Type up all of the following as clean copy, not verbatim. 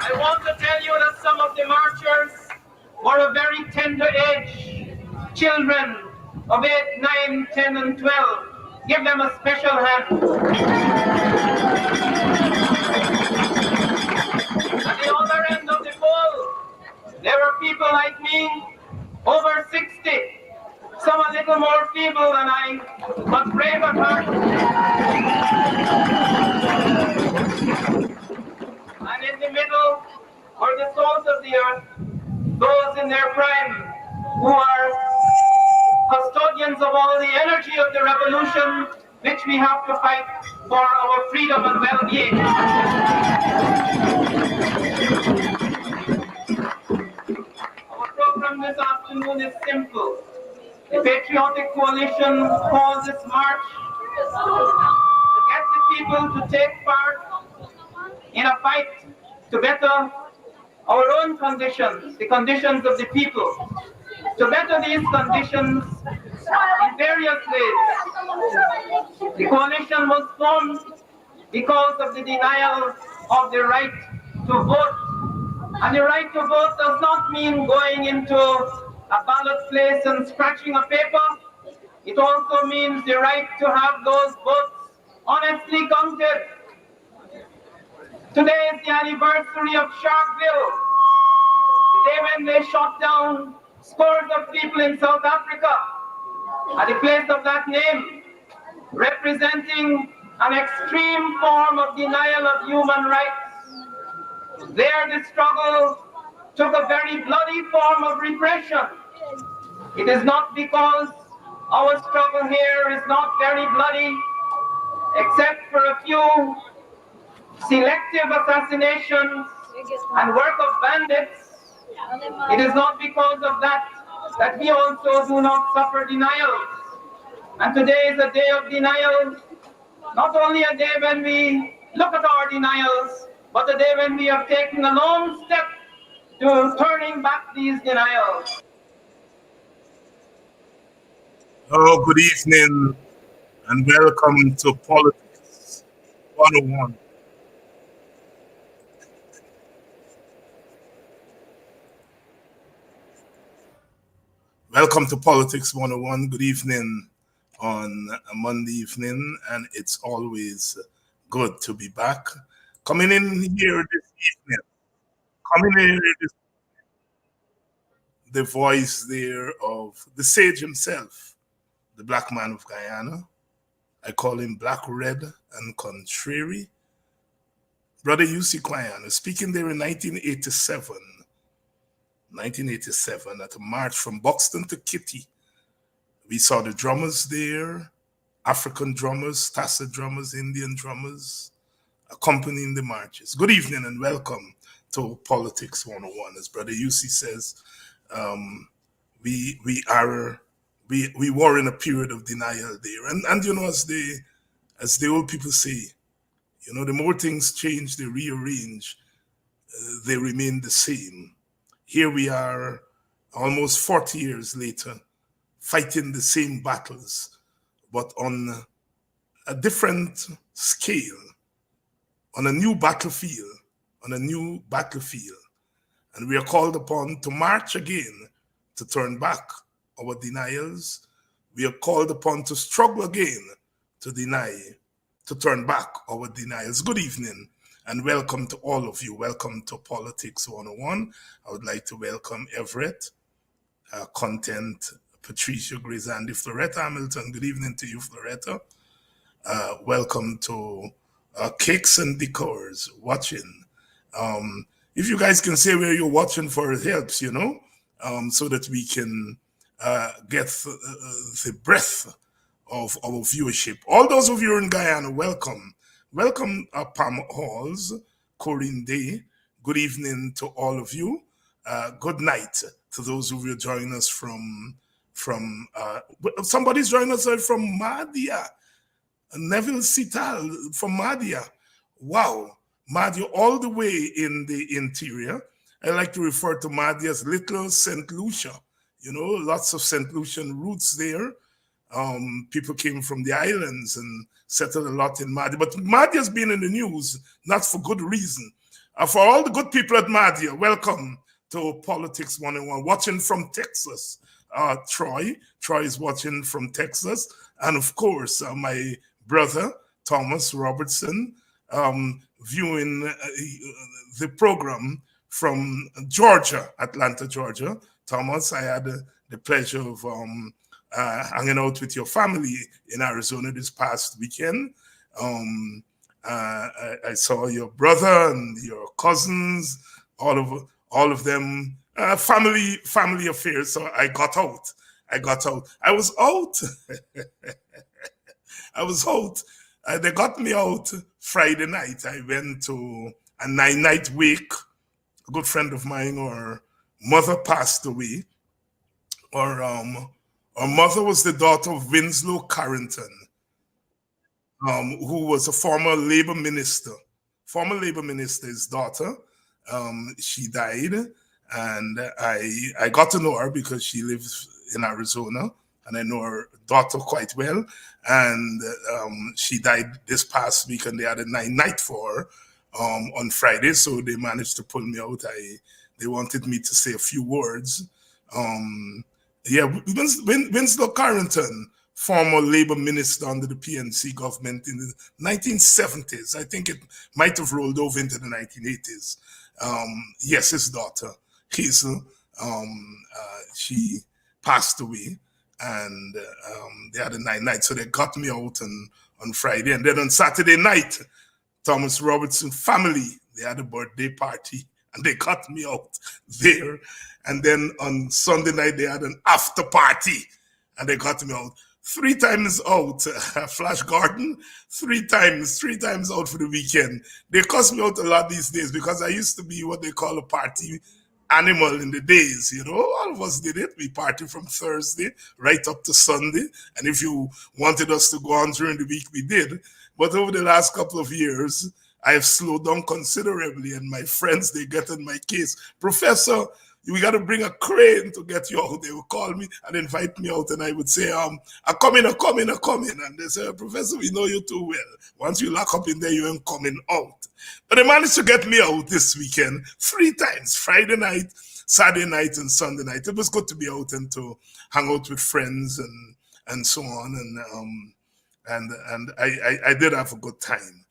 I want to tell you that some of the marchers were of very tender age, children of 8, 9, 10, and 12. Give them a special hand. At the other end of the pole, there were people like me, over 60, some a little more feeble than I, but brave at heart. And in the middle are the souls of the earth, those in their prime, who are custodians of all the energy of the revolution, which we have to fight for our freedom and well-being. Our program this afternoon is simple. The Patriotic Coalition calls this march to get the people to take part in a fight to better our own conditions, the conditions of the people, to better these conditions in various ways. The coalition was formed because of the denial of the right to vote. And the right to vote does not mean going into a ballot place and scratching a paper. It also means the right to have those votes honestly counted. Today is the anniversary of Sharpeville, the day when they shot down scores of people in South Africa at the place of that name, representing an extreme form of denial of human rights. There the struggle took a very bloody form of repression. It is not because our struggle here is not very bloody, except for a few selective assassinations and work of bandits. It is not because of that we also do not suffer denials. And today is a day of denial, not only a day when we look at our denials, but a day when we have taken a long step to turning back these denials. Oh, good evening and welcome to Politics 101. Welcome to Politics 101. Good evening on a Monday evening, and it's always good to be back. Coming in here this evening, coming in here this, the voice there of the sage himself, the black man of Guyana. I call him Black, Red, and Contrary. Brother UC Guyana, speaking there in 1987, at a march from Buxton to Kitty. We saw the drummers there, African drummers, Tassa drummers, Indian drummers, accompanying the marches. Good evening and welcome to Politics 101. As Brother UC says, we were in a period of denial there. And you know, as the old people say, you know, the more things change, they rearrange, they remain the same. Here we are, almost 40 years later, fighting the same battles, but on a different scale, on a new battlefield, And we are called upon to march again, to turn back our denials. We are called upon to struggle again, to turn back our denials. Good evening and welcome to all of you. Welcome to Politics 101. I would like to welcome Everett, Content, Patricia, Grizandi, Floretta Hamilton. Good evening to you, Floretta. Welcome to Cakes and Decors watching. If you guys can say where you're watching for, it helps, you know, so that we can get the breadth of our viewership. All those of you in Guyana, welcome. Welcome, Pam Halls, Corinne Day. Good evening to all of you. Good night to those of you joining us from somebody's joining us from Mahdia. Neville Sital from Mahdia. Wow, Mahdia all the way in the interior. I like to refer to Mahdia as Little St. Lucia. You know, lots of St. Lucian roots there. People came from the islands and settled a lot in Mahdia. But Mahdia has been in the news, not for good reason. For all the good people at Mahdia, welcome to Politics 101. Watching from Texas, Troy. Troy is watching from Texas. And of course, my brother, Thomas Robertson, viewing the program from Georgia, Atlanta, Georgia. Thomas, I had the pleasure of hanging out with your family in Arizona this past weekend. I saw your brother and your cousins, all of them, family affairs. So I got out. I was out. They got me out Friday night. I went to a 9-night wake. A good friend of mine, her mother passed away. Her mother was the daughter of Winslow Carrington, who was a former labor minister. His daughter. She died, and I got to know her because she lives in Arizona, and I know her daughter quite well. And she died this past week, and they had a 9-night for her on Friday, so they managed to pull me out. They wanted me to say a few words. Winslow Carrington, former labor minister under the PNC government in the 1970s. I think it might have rolled over into the 1980s. Yes, his daughter, Hazel, she passed away, and they had a 9-night, so they got me out on Friday. And then on Saturday night, Thomas Robertson family, they had a birthday party, and they got me out there. And then on Sunday night, they had an after party, and they got me out. 3 times out, Flash Garden, 3 times out for the weekend. They cost me out a lot these days because I used to be what they call a party animal in the days, you know. All of us did it. We party from Thursday right up to Sunday. And if you wanted us to go on during the week, we did. But over the last couple of years, I have slowed down considerably, and my friends, they get in my case. Professor, we got to bring a crane to get you out. They would call me and invite me out, and I would say, I'm coming. And they say, Professor, we know you too well. Once you lock up in there, you ain't coming out. But they managed to get me out this weekend 3 times, Friday night, Saturday night, and Sunday night. It was good to be out and to hang out with friends and so on. And I did have a good time.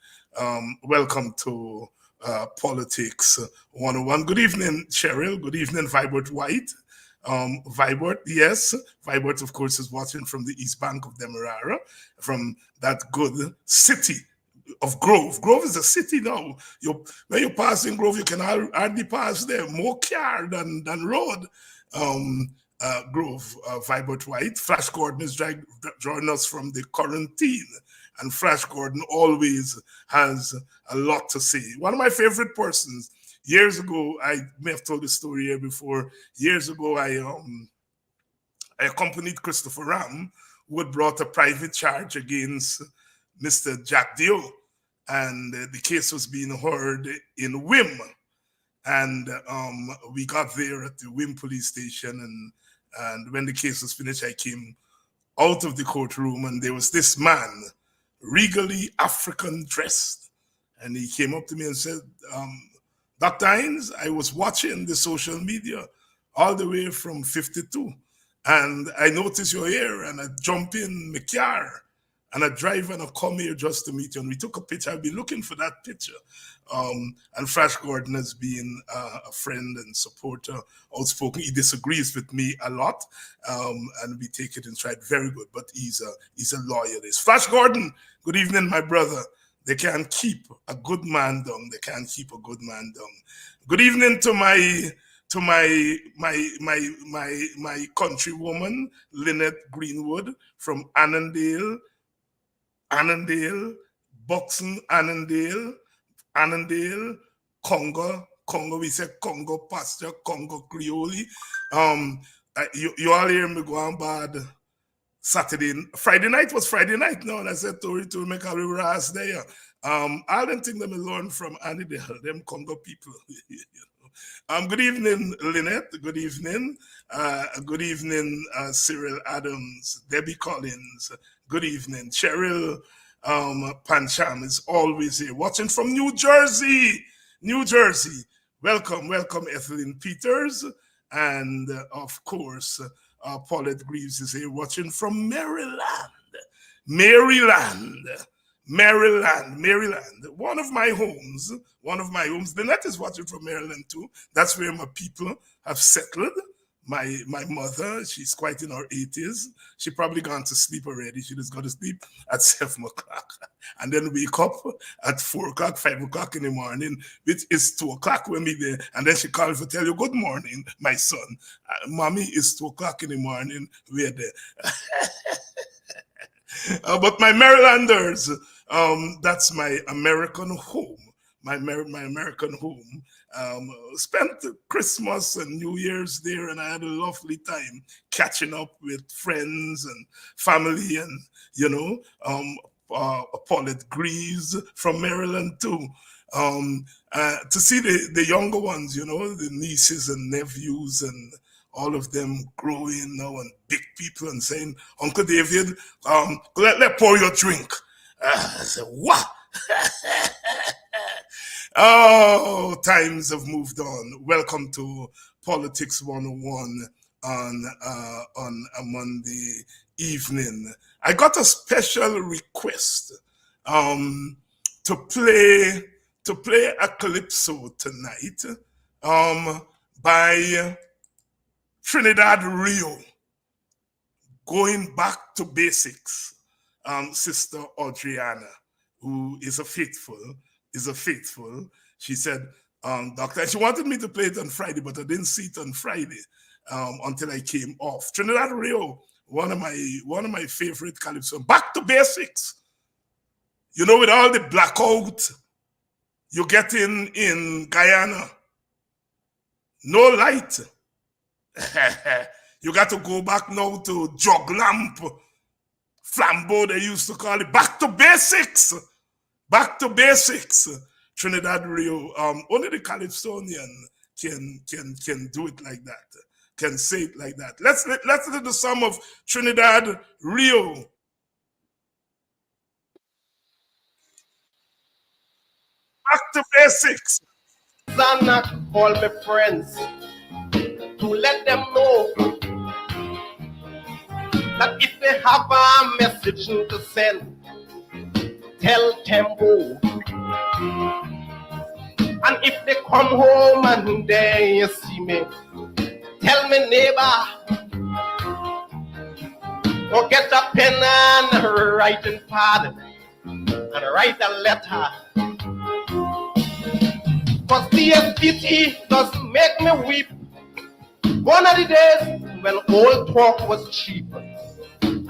Welcome to Politics 101. Good evening, Cheryl. Good evening, Vibert White. Vibert, yes. Vibert, of course, is watching from the East Bank of Demerara, from that good city of Grove. Grove is a city now. When you pass in Grove, you can hardly pass there. More car than road. Grove, Vibert White. Flash Gordon is drawing us from the quarantine. And Flash Gordon always has a lot to say. One of my favorite persons. Years ago, I may have told the story here before. Years ago, I accompanied Christopher Ram, who had brought a private charge against Mr. Jack Dio. And the case was being heard in Wim. And we got there at the Wim police station. And when the case was finished, I came out of the courtroom, and there was this man, regally African dressed. And he came up to me and said, Dr. Hines, I was watching the social media all the way from 52. And I noticed you're here, and I jump in my car, and I drive and I come here just to meet you. And we took a picture. I've been looking for that picture. And Flash Gordon has been a friend and supporter, outspoken. He disagrees with me a lot, and we take it in stride. Very good, but he's a loyalist. Flash Gordon, good evening, my brother. They can't keep a good man down. They can't keep a good man down. Good evening to my countrywoman, Lynette Greenwood from Annandale, Buxton, Annandale, Congo, we say Congo pasture, Congo Creole. You all hear me go on bad Friday night was Friday night now, and I said to make a little ass there. I don't think them learn from Annandale, them Congo people. Good evening, Lynette. Good evening. Good evening, Cyril Adams, Debbie Collins. Good evening. Cheryl Pancham is always here, watching from New Jersey. Welcome, Ethelyn Peters. And of course, Paulette Greaves is here watching from Maryland. One of my homes. Lynette is watching from Maryland too. That's where my people have settled. My mother, she's quite in her 80s. She probably gone to sleep already. She just got to sleep at 7 o'clock and then wake up at 4 o'clock, 5 o'clock in the morning, which is 2 o'clock when we there. And then she calls to tell you, good morning, my son. Mommy, it's 2 o'clock in the morning. We're there. But my Marylanders, that's my American home. My American home. Spent Christmas and New Year's there, and I had a lovely time catching up with friends and family, and Paulette Greaves from Maryland too. To see the younger ones, the nieces and nephews and all of them growing now and big people and saying, Uncle David, let pour your drink. I said, what? Oh, times have moved on. Welcome to Politics 101 on a Monday evening. I got a special request to play a calypso tonight by Trinidad Rio, going back to basics. Sister Audriana, who is a faithful. She said, Doctor, she wanted me to play it on Friday, but I didn't see it on Friday until I came off. Trinidad Rio, one of my favorite calypso. Back to basics. With all the blackout you get in Guyana, no light. You got to go back now to jog lamp, flambeau, they used to call it. Back to basics. Trinidad Rio. Only the Calypsonian can do it like that. Can say it like that. Let's listen to the song of Trinidad Rio. Back to basics. And not all my friends to let them know that if they have a message to send, tell Tempo. And if they come home and they see me, tell me neighbor, or get a pen and a writing pad and write a letter. Cause DSPT does make me weep. One of the days when old talk was cheap,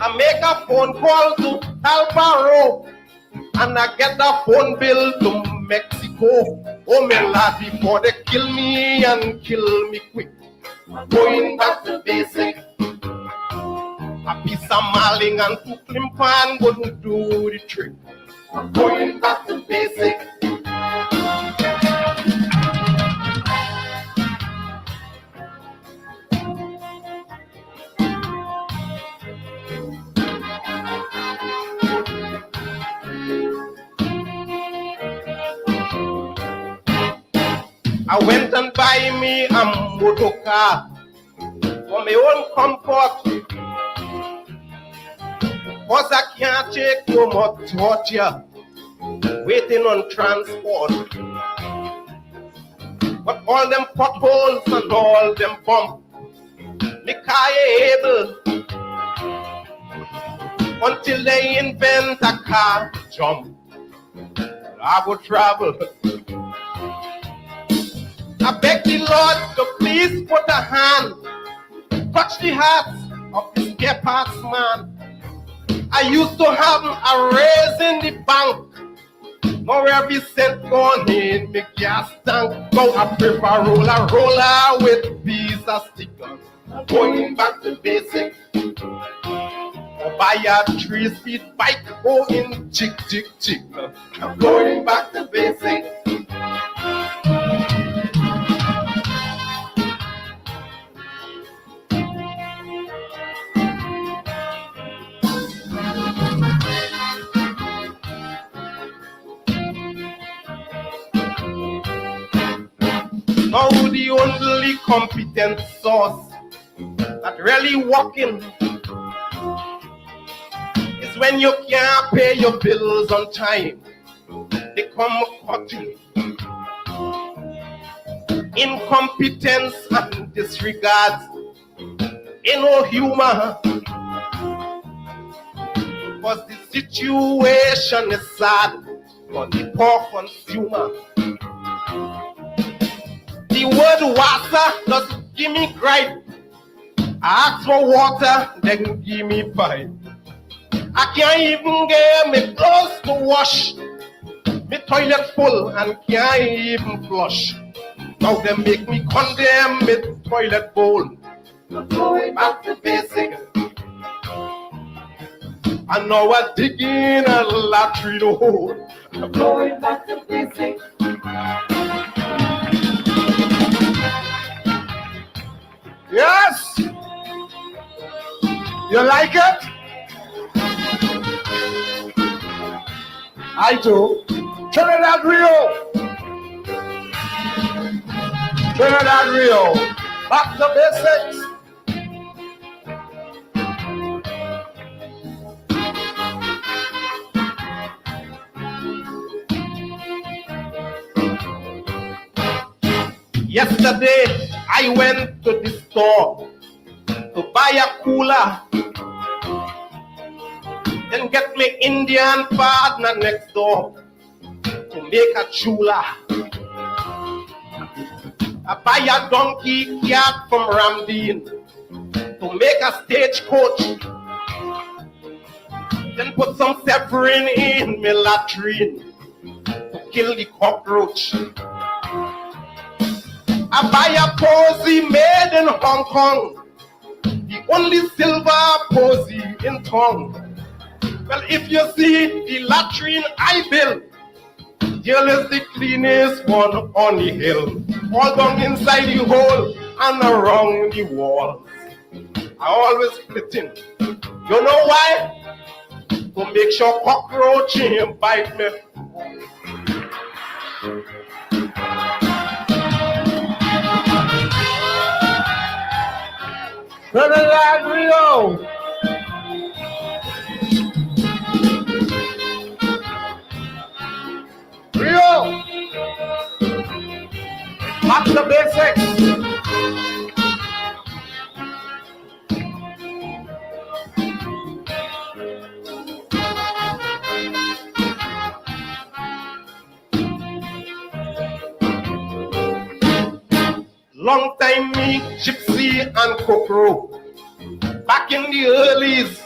I make a phone call to Alvaro and I get a phone bill to Mexico. Oh my lad, before they kill me and kill me quick. Going back to basic. A piece of marling and two climpan wouldn't do the trick. Going back to basic. I went and buy me a motor car for my own comfort. Cause I can't take no more torture waiting on transport. But all them potholes and all them bumps, me can't able until they invent a car to jump. I will travel. I beg the Lord to please put a hand, touch the hearts of this spare parts man. I used to have a raise in the bank. Now every cent gone in me gas tank. Now I prefer roller with piece of stickers. Going back to basic. Or buy a 3-speed bike, go in chick. I'm going back to basic. Now the only competent source that really working is when you can't pay your bills on time. They come cutting. Incompetence and disregard. Ain't no humor. Cause the situation is sad for the poor consumer. The word water doesn't give me gripe. I ask for water, then give me pipe. I can't even get me clothes to wash. Me toilet full and can't even flush. Now they make me condemn me toilet bowl. Going back to basic. And now I'm digging a latrine hole. Going back to basic. Yes! You like it? I do. Trinidad Rio. Trinidad Rio. Back to basics. Yesterday, I went to the store to buy a cooler and get me Indian partner next door to make a chula. I buy a donkey cart from Ramdeen to make a stagecoach. Then put some safran in my latrine to kill the cockroach. I buy a posy made in Hong Kong, the only silver posy in town. Well, if you see the latrine I built, here is the cleanest one on the hill. All down inside the hole and around the walls. I always splitting. You know why? To make sure cockroach ain't bite me. Trinidad Rio. to basics. Long time me, Gypsy and Kokro. Back in the earlys,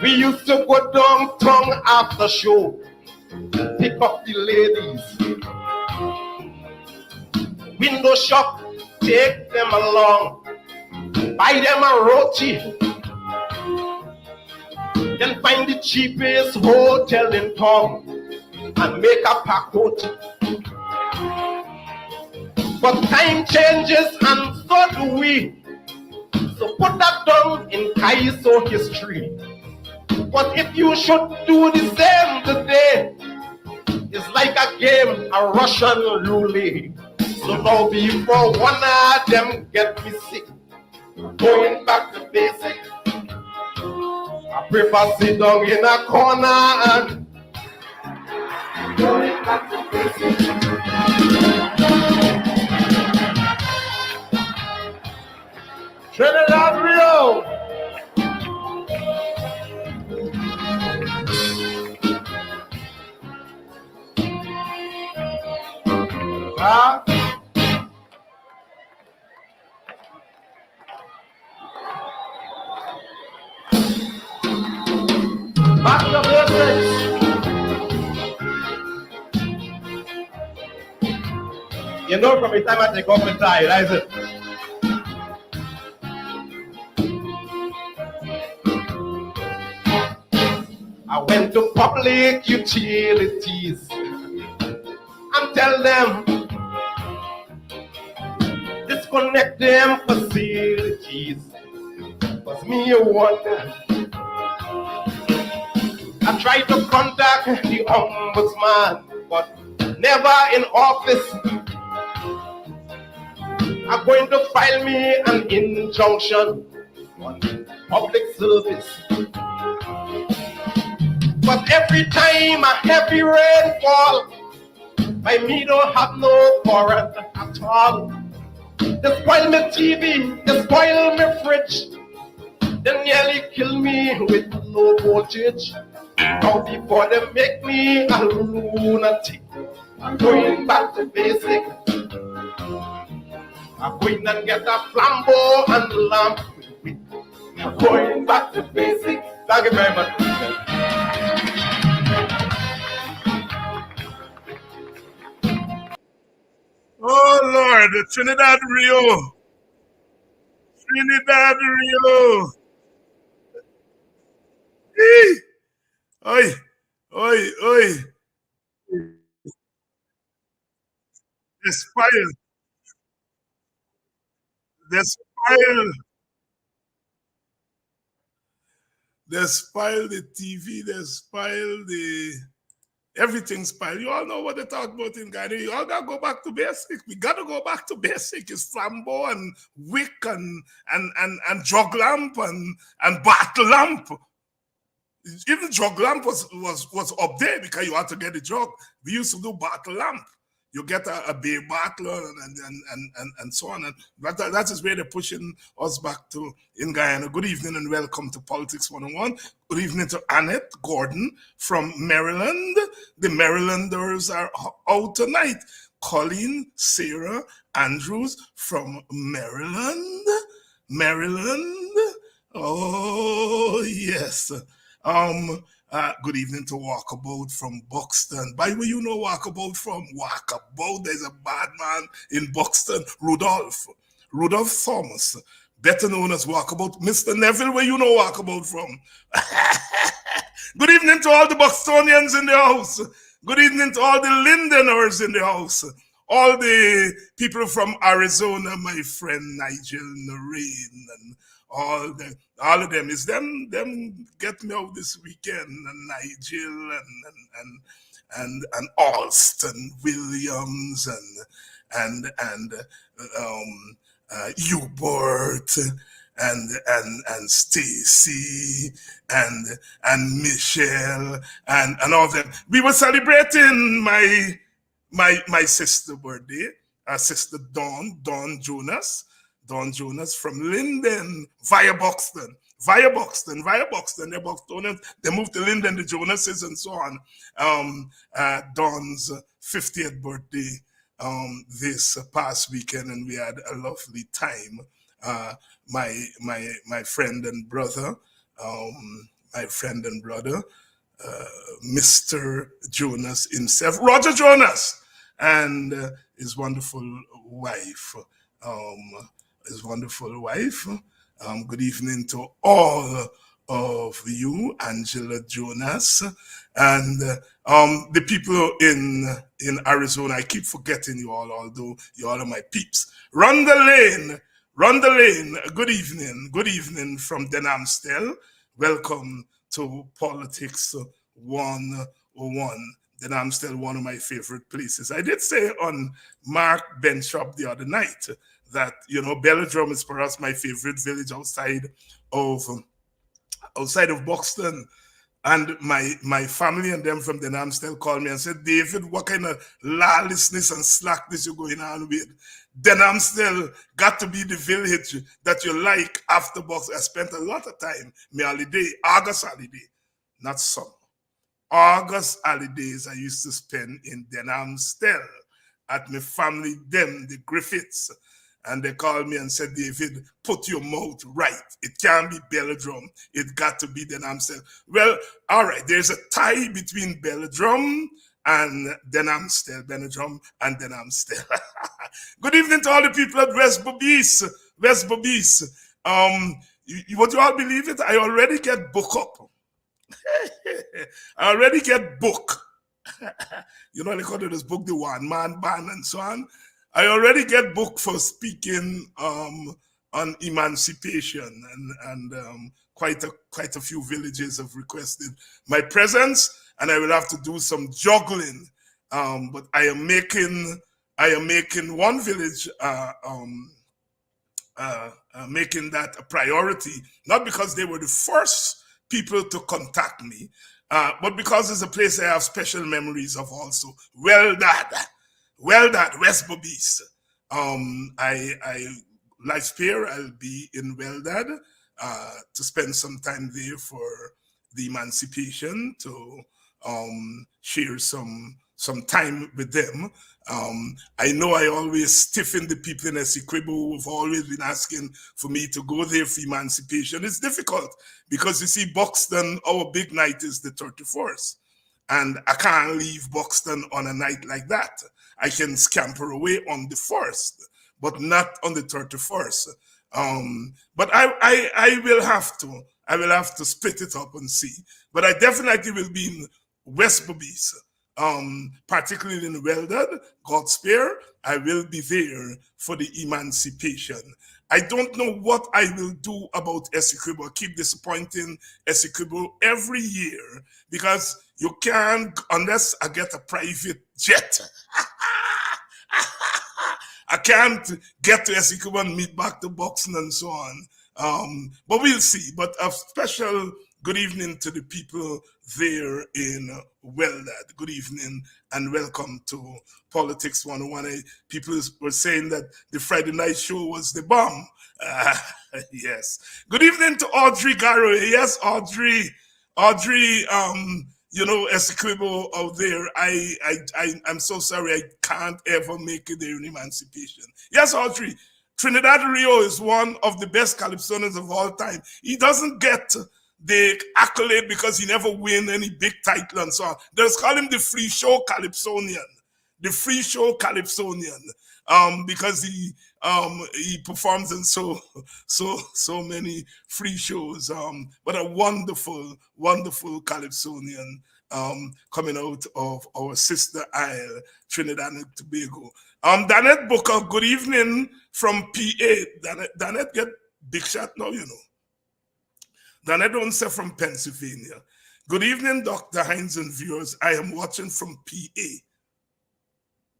we used to go downtown after show, pick up the ladies, window shop, take them along, buy them a roti, then find the cheapest hotel in town and make a pakoti. But time changes and so do we. So put that down in Kaiso history. But if you should do the same today, it's like a game, a Russian roulette. So now before one of them get me sick, going back to basic, I prefer sit down in a corner and going back to basic. Trinidad Rio. Back to basics. You know from the time I take off the tie, right? Is it? I went to public utilities and tell them disconnect them facilities. Was me a wonder. I tried to contact the ombudsman, but never in office. I'm going to file me an injunction on public service. But every time a heavy rain fall, my me don't have no current at all. They spoil my TV, they spoil my fridge, they nearly kill me with low voltage. Now before they make me a lunatic, I'm going back to basic. I'm going and get a flambeau and lamp. I'm going back to basic. Thank you very much. Oh Lord, Trinidad Rio. Trinidad Rio. Hey. Oi, oi, oi. They spoil. They spoil. They spoil the TV. They spoil the everything. Spoil. You all know what they talk about in Guyana. You all gotta go back to basic. We gotta go back to basic. It's flambeau and wick and jog lamp and battle lamp. Even jog lamp was up there because you had to get the jog. We used to do battle lamp. You get a beer bottle and so on. And that is where they're pushing us back to in Guyana. Good evening and welcome to Politics 101. Good evening to Annette Gordon from Maryland. The Marylanders are out tonight. Colleen Sarah Andrews from Maryland. Maryland. Oh, yes. Good evening to Walkabout from Buxton. By the way, you know Walkabout from Walkabout. There's a bad man in Buxton, Rudolph Thomas, better known as Walkabout. Mr. Neville, where you know Walkabout from? Good evening to all the Buxtonians in the house. Good evening to all the Lindeners in the house. All the people from Arizona, my friend Nigel Noreen, and all of them. Is them get me out this weekend, and Nigel and Alston Williams and Hubert and Stacy and Michelle and all of them. We were celebrating my my sister birthday, sister Dawn Jonas from Linden via Buxton. They're Bostonians. They moved to Linden, the Jonases, and so on. Dawn's 50th birthday this past weekend, and we had a lovely time. My friend and brother, Mr. Jonas himself, Roger Jonas, and his wonderful wife. Good evening to all of you, Angela Jonas, and the people in Arizona. I keep forgetting you all, although you all are my peeps. Rhonda Lane, good evening from Denhamstel. Welcome to Politics 101. Denhamstel, one of my favorite places. I did say on Mark Benchop the other night that, Belladrum is perhaps my favorite village outside of Buxton. And my family and them from Denhamstel called me and said, David, what kind of lawlessness and slackness you're going on with? Denhamstel got to be the village that you like after Buxton. I spent a lot of time, my holiday, August holiday, not summer. August holidays I used to spend in Denhamstel at my family, them, the Griffiths. And they called me and said, David, put your mouth right. It can't be Belladrum. It got to be Denhamstel. Well, all right, there's a tie between Belladrum and Denhamstel. Good evening to all the people at West Bobis. Would you all believe it? I already get booked up. I already get booked. They call it this book, the one-man band and so on. I already get booked for speaking on emancipation, and quite a few villages have requested my presence, and I will have to do some juggling. But I am making one village, making that a priority, not because they were the first people to contact me, but because it's a place I have special memories of also. Well done, West Bobis. Life spare, I'll be in Weldad to spend some time there for the emancipation, to share some time with them. I know I always stiffen the people in Essequibo who have always been asking for me to go there for emancipation. It's difficult because, you see, Buxton, our big night is the 31st. And I can't leave Buxton on a night like that. I can scamper away on the 1st, but not on the 31st. But I will have to split it up and see. But I definitely will be in West Bobis, particularly in Weldad, God spare. I will be there for the emancipation. I don't know what I will do about Essequibo. I keep disappointing Essequibo every year because you can't, unless I get a private jet. I can't get to Essequibo and meet back to Buxton and so on. But we'll see. But a special good evening to the people there in Weldad. Good evening and welcome to Politics 101. People were saying that the Friday night show was the bomb. Yes. Good evening to Audrey Garrow. Yes, Audrey, Essequibo out there. I'm so sorry I can't ever make it there in emancipation. Yes, Audrey, Trinidad Rio is one of the best calypsonians of all time. He doesn't get the accolade because he never win any big title and so on. They just call him the free show calypsonian. The free show calypsonian. Because he performs in so many free shows. But a wonderful calypsonian coming out of our sister isle, Trinidad and Tobago. Danette Booker, good evening from PA. Danette get big shot now, Danette don't say from Pennsylvania. Good evening, Dr. Hines and viewers. I am watching from PA.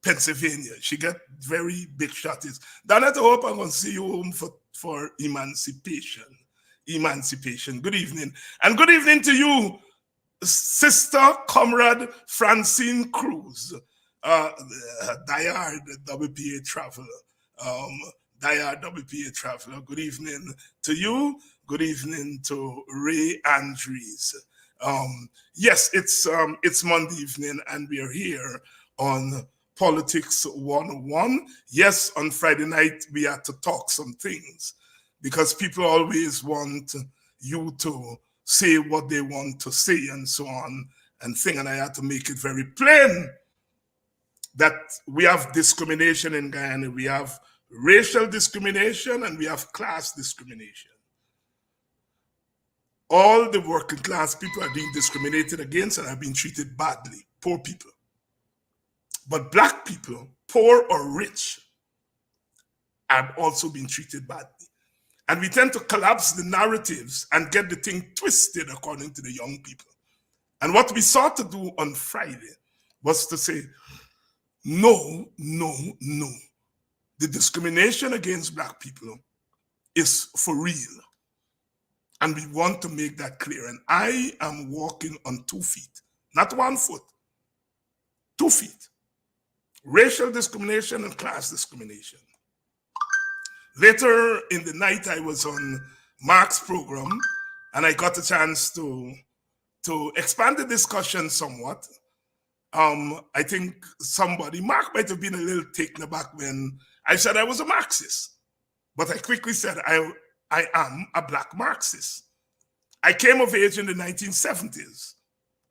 Pennsylvania. She got very big shotties. Danette, I hope I'm going to see you home for emancipation. Good evening. And good evening to you, Sister Comrade Francine Cruz. uh, Diard WPA Traveler. Um, Diard WPA Traveler. Good evening to you. Good evening to Ray Andrews. Yes, it's Monday evening, and we are here on Politics 101. Yes, on Friday night we had to talk some things because people always want you to say what they want to say and so on and thing, and I had to make it very plain that we have discrimination in Guyana. We have racial discrimination and we have class discrimination. All the working class people are being discriminated against and are being treated badly, poor people. But black people, poor or rich, are also being treated badly. And we tend to collapse the narratives and get the thing twisted according to the young people. And what we sought to do on Friday was to say, no, no, no. The discrimination against black people is for real. And we want to make that clear. And I am walking on 2 feet, not 1 foot, 2 feet. Racial discrimination and class discrimination. Later in the night, I was on Mark's program, and I got a chance to expand the discussion somewhat. I think Mark might have been a little taken aback when I said I was a Marxist. But I quickly said I am a black Marxist. I came of age in the 1970s.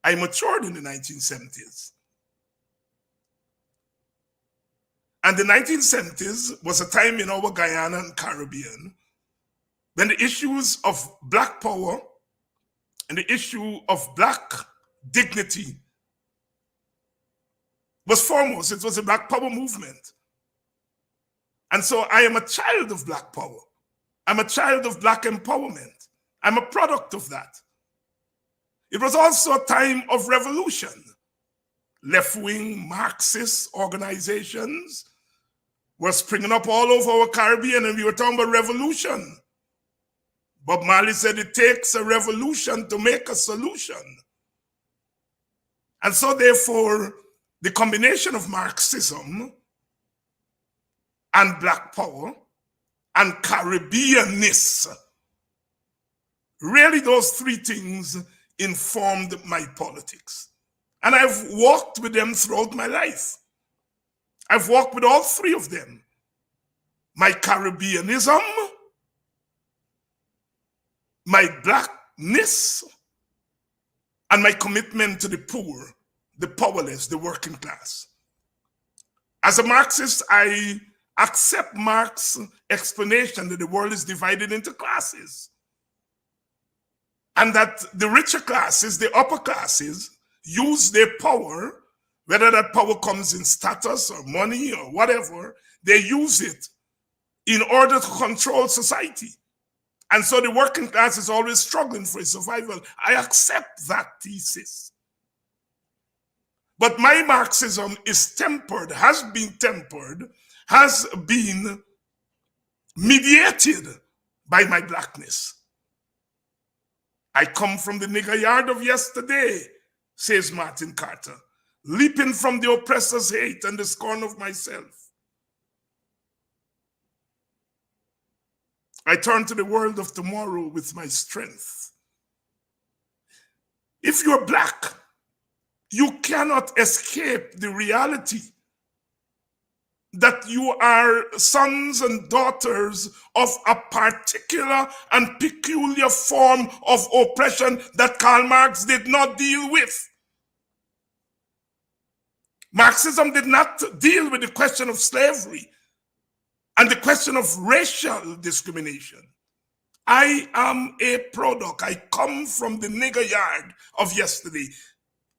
I matured in the 1970s. And the 1970s was a time in our Guyana-Caribbean when the issues of black power and the issue of black dignity was foremost. It was a black power movement. And so I am a child of black power. I'm a child of black empowerment. I'm a product of that. It was also a time of revolution. Left-wing Marxist organizations were springing up all over our Caribbean, and we were talking about revolution. Bob Marley said it takes a revolution to make a solution. And so therefore, the combination of Marxism and black power and Caribbeanness, really those three things informed my politics. And I've walked with them throughout my life. I've walked with all three of them. My Caribbeanism, my blackness, and my commitment to the poor, the powerless, the working class. As a Marxist, I accept Marx's explanation that the world is divided into classes, and that the richer classes, the upper classes, use their power, whether that power comes in status or money or whatever, they use it in order to control society. And so the working class is always struggling for its survival. I accept that thesis. But my Marxism is tempered, has been mediated by my blackness. I come from the nigger yard of yesterday, says Martin Carter, leaping from the oppressor's hate and the scorn of myself. I turn to the world of tomorrow with my strength. If you're black, you cannot escape the reality that you are sons and daughters of a particular and peculiar form of oppression that Karl Marx did not deal with. Marxism did not deal with the question of slavery and the question of racial discrimination. I am a product. I come from the nigger yard of yesterday.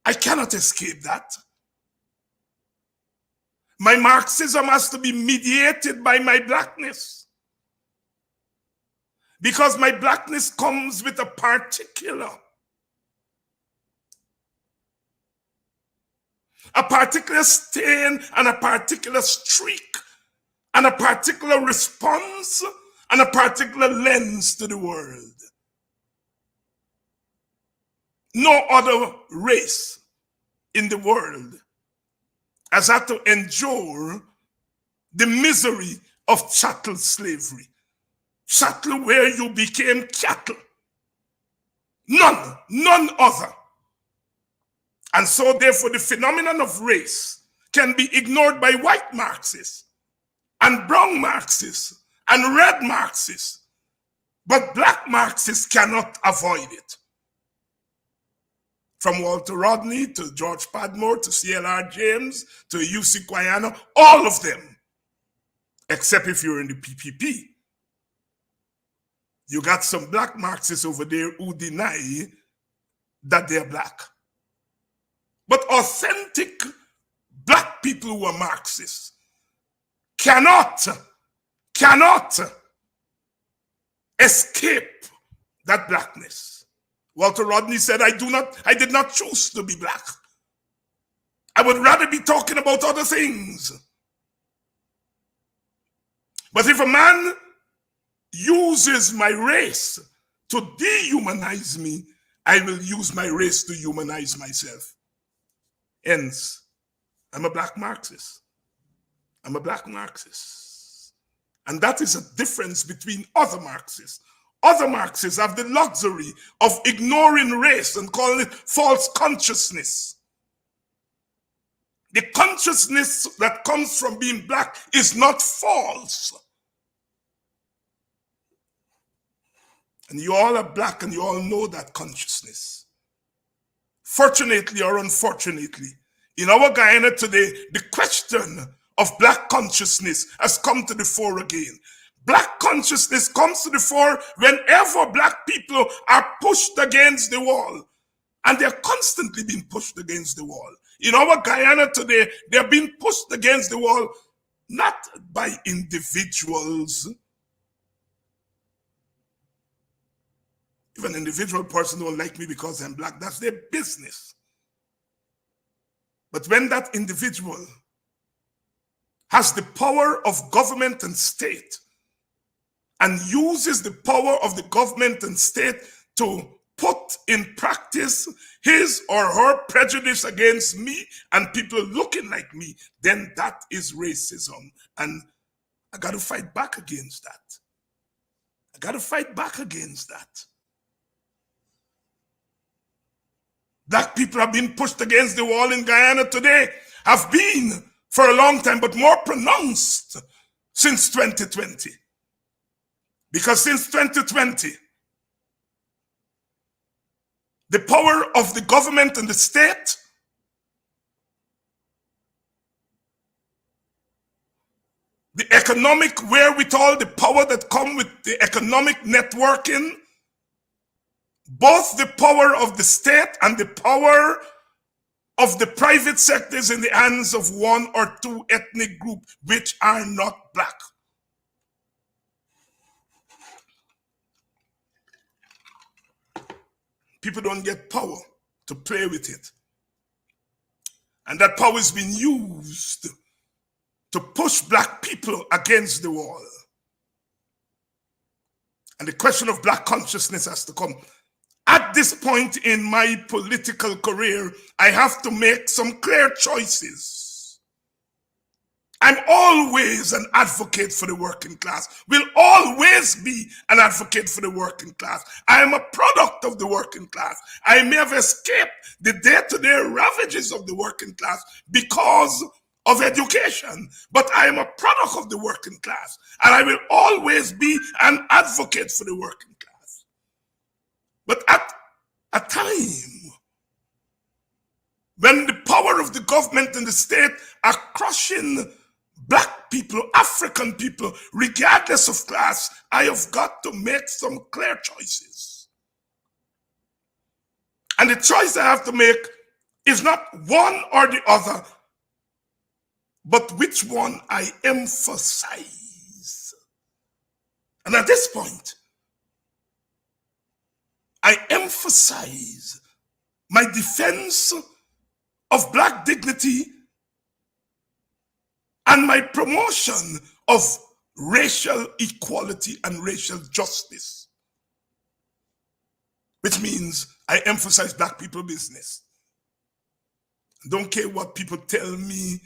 I cannot escape that. My Marxism has to be mediated by my blackness, because my blackness comes with a particular stain and a particular streak and a particular response and a particular lens to the world. No other race in the world has had to endure the misery of chattel slavery. Chattel where you became cattle. None other. And so therefore the phenomenon of race can be ignored by white Marxists and brown Marxists and red Marxists, but black Marxists cannot avoid it. From Walter Rodney to George Padmore to C.L.R. James to U.C. Guyana, all of them, except if you're in the PPP. You got some black Marxists over there who deny that they're black. But authentic black people who are Marxists cannot escape that blackness. Walter Rodney said, I did not choose to be black. I would rather be talking about other things. But if a man uses my race to dehumanize me, I will use my race to humanize myself. Hence, I'm a black Marxist. I'm a black Marxist. And that is a difference between other Marxists. Other Marxists have the luxury of ignoring race and calling it false consciousness. The consciousness that comes from being black is not false. And you all are black and you all know that consciousness. Fortunately or unfortunately, in our Guyana today, the question of black consciousness has come to the fore again. Black consciousness comes to the fore whenever black people are pushed against the wall. And they're constantly being pushed against the wall. In our Guyana today, they're being pushed against the wall, not by individuals. If an individual person don't like me because I'm black, that's their business. But when that individual has the power of government and state and uses the power of the government and state to put in practice his or her prejudice against me and people looking like me, then that is racism. And I got to fight back against that. I got to fight back against that. Black people have been pushed against the wall in Guyana today, have been for a long time, but more pronounced since 2020. Because since 2020, the power of the government and the state the economic wherewithal, the power that comes with the economic networking, both the power of the state and the power of the private sector is in the hands of one or two ethnic groups which are not black. People don't get power to play with it. And that power is being used to push black people against the wall. And the question of black consciousness has to come. At this point in my political career, I have to make some clear choices. I'm always an advocate for the working class, will always be an advocate for the working class. I am a product of the working class. I may have escaped the day-to-day ravages of the working class because of education, but I am a product of the working class, and I will always be an advocate for the working class. But at a time when the power of the government and the state are crushing black people, African people, regardless of class, I have got to make some clear choices. And the choice I have to make is not one or the other, but which one I emphasize. And at this point, I emphasize my defense of black dignity and my promotion of racial equality and racial justice, which means I emphasize black people business. Don't care what people tell me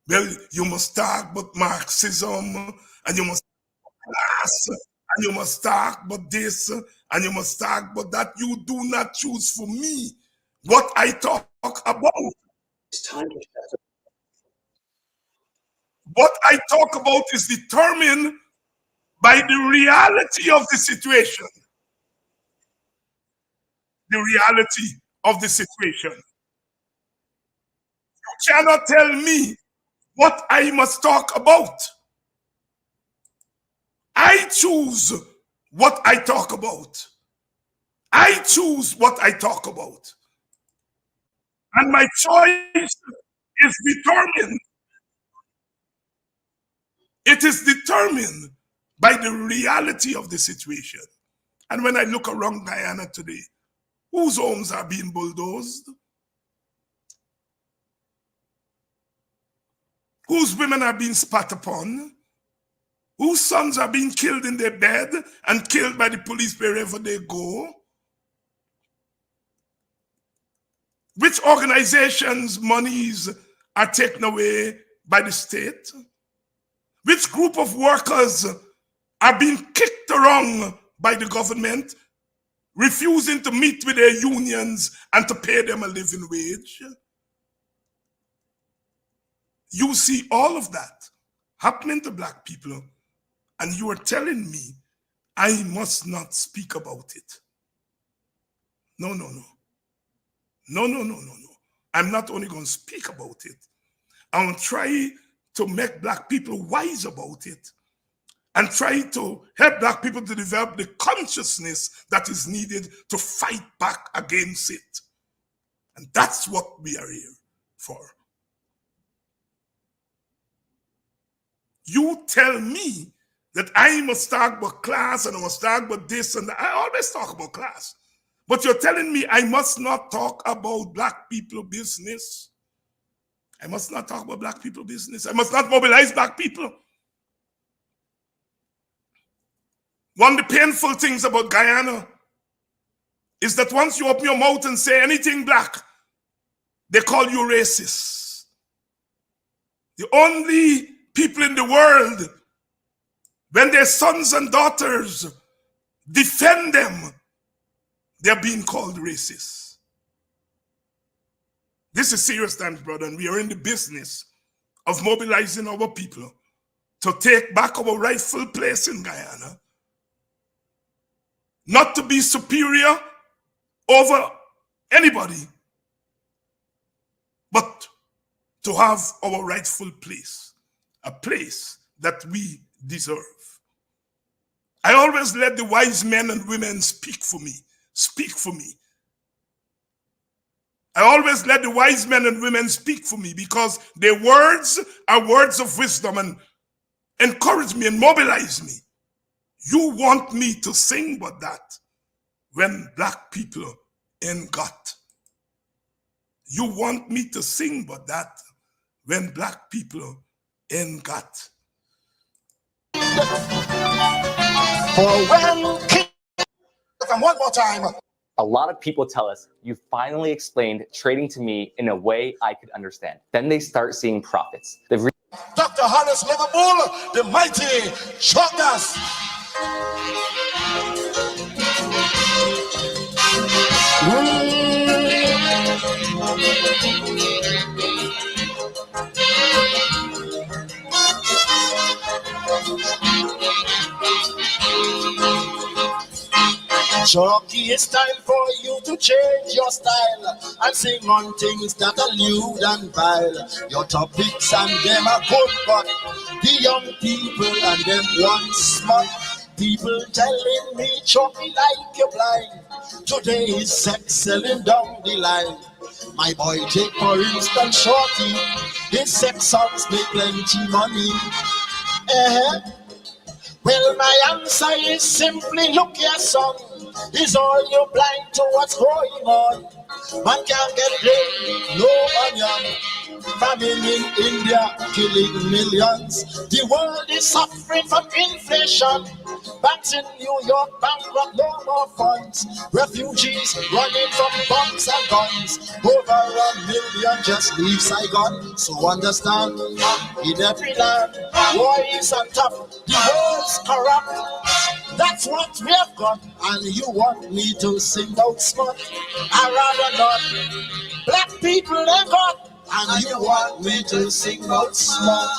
Well, you must talk about Marxism, and you must class, and you must talk about this, and you must talk about that. You do not choose for me what I talk about. What I talk about is determined by the reality of the situation. The reality of the situation. You cannot tell me what I must talk about. I choose what I talk about. I choose what I talk about. And my choice is determined. It is determined by the reality of the situation. And when I look around Guyana today, whose homes are being bulldozed? Whose women are being spat upon? Whose sons are being killed in their bed and killed by the police wherever they go? Which organizations' monies are taken away by the state? Which group of workers are being kicked around by the government, refusing to meet with their unions and to pay them a living wage? You see all of that happening to Black people, and you are telling me I must not speak about it. No, no, no. No, no, no, no, no. I'm not only going to speak about it, I'm going to try to make Black people wise about it and try to help Black people to develop the consciousness that is needed to fight back against it. And that's what we are here for. You tell me that I must talk about class and I must talk about this and that. I always talk about class. But you're telling me I must not talk about Black people business. I must not talk about Black people business. I must not mobilize Black people. One of the painful things about Guyana is that once you open your mouth and say anything Black, they call you racist. The only people in the world, when their sons and daughters defend them, they're being called racist. This is serious times, brother, and we are in the business of mobilizing our people to take back our rightful place in Guyana, not to be superior over anybody, but to have our rightful place, a place that we deserve. I always let the wise men and women speak for me. Speak for me. I always let the wise men and women speak for me because their words are words of wisdom and encourage me and mobilize me. You want me to sing about that when Black people ain't got. You want me to sing about that when Black people ain't got. And one more time. A lot of people tell us, you finally explained trading to me in a way I could understand. Then they start seeing profits. Dr. Hollis Liverpool, the mighty Chogas. Chalky, it's time for you to change your style and sing on things that are lewd and vile. Your topics and them are good, but the young people and them want smart. People telling me, Chalky, like you're blind. Today is sex selling down the line. My boy, take for instance Shorty. His sex songs make plenty money. Well, my answer is simply look here, son. Is all you blind to what's going on? Man can't get paid, no onion. Famine in India killing millions. The world is suffering from inflation. Banks in New York bankrupt, no more funds. Refugees running from bombs and guns. Over 1 million just leave Saigon. So understand, in every land, war is on top. The world's corrupt. That's what we have got. And you want me to sing out smart? I rather not. Black people ain't got. And you want me to sing out smart?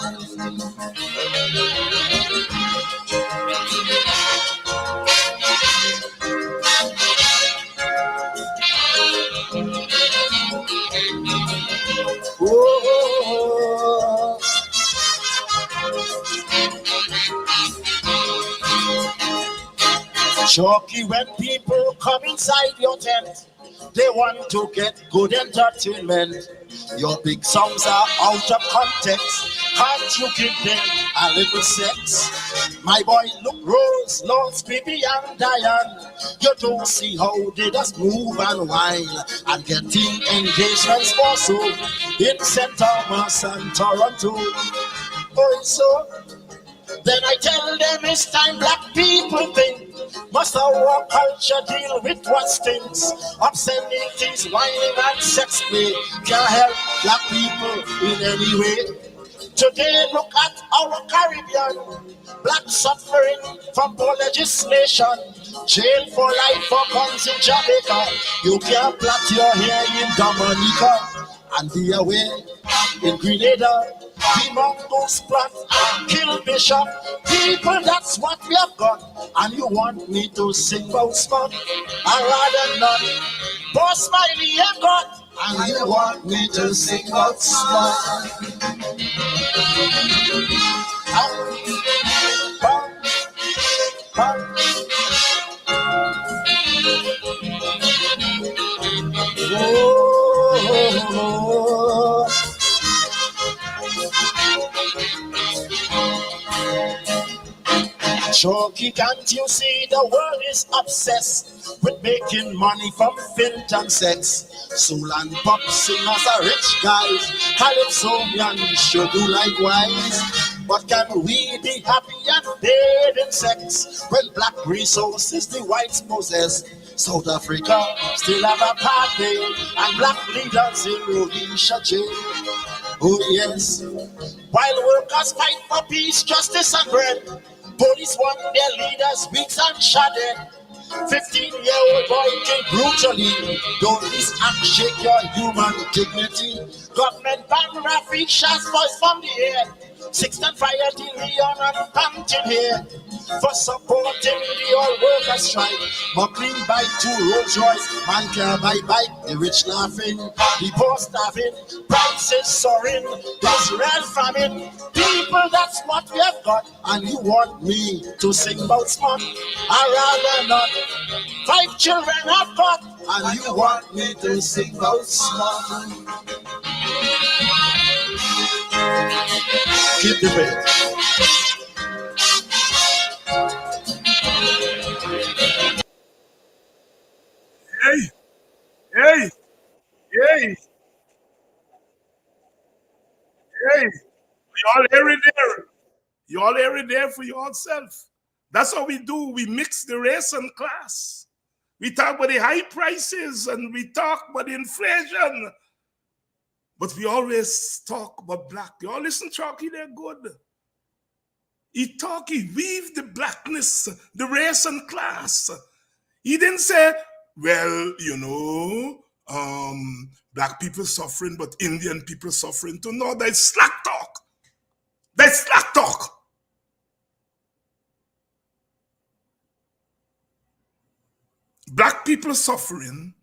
Oh, Shocky when people come inside your tent, they want to get good entertainment. Your big songs are out of context. Can't you give them a little sex? My boy, look, Rose, Lords, Bibi, and Diane. You don't see how they just move and whine and getting engagements for so in St. Thomas and Toronto. Oh, so then I tell them it's time black people think. Must our culture deal with what stinks? Obscenities, whining and sex play can't help black people in any way. Today look at our Caribbean. Black suffering from poor legislation. Jail for life for guns in Jamaica. You can't plait your hair in Dominica. And be aware in Grenada. The mongoose plot and kill Bishop. People, that's what we have got. And you want me to sing about smart? I rather not. Boss Smiley ain't got. And you want me to sing about smart? Shocky, can't you see the world is obsessed with making money from filth and sex? Soul and pop singers are rich guys. Calypsonians should do likewise. But can we be happy and dead in sex when black resources the whites possess? South Africa still have a party and black leaders in Rhodesia jail. Oh yes, while workers fight for peace, justice and bread, police want their leaders weak and shattered. 15-year-old boy killed brutally. Don't this act shake your human dignity? Government ban Rafik Shah's voice from the air. 6 and fire till Leon and Hampton here for supporting the all workers strike. Buckling by 2 Rolls Royce, man can't buy bike. The rich laughing, the poor starving, prices soaring, there's real famine. People, that's what we have got. And you want me to sing about smart? I rather not. 5 children I've got. And you want me to sing about smart? Keep the faith. Hey, hey, hey, hey. You all hear it there. You all hear it there for yourself. That's what we do. We mix the race and class. We talk about the high prices and we talk about the inflation. But we always talk about black. You all listen, Chalky, they're good. He talk, he weave the blackness, the race and class. He didn't say, well, you know, black people suffering, but Indian people suffering too. No, that's slack talk. That's slack talk. Black people suffering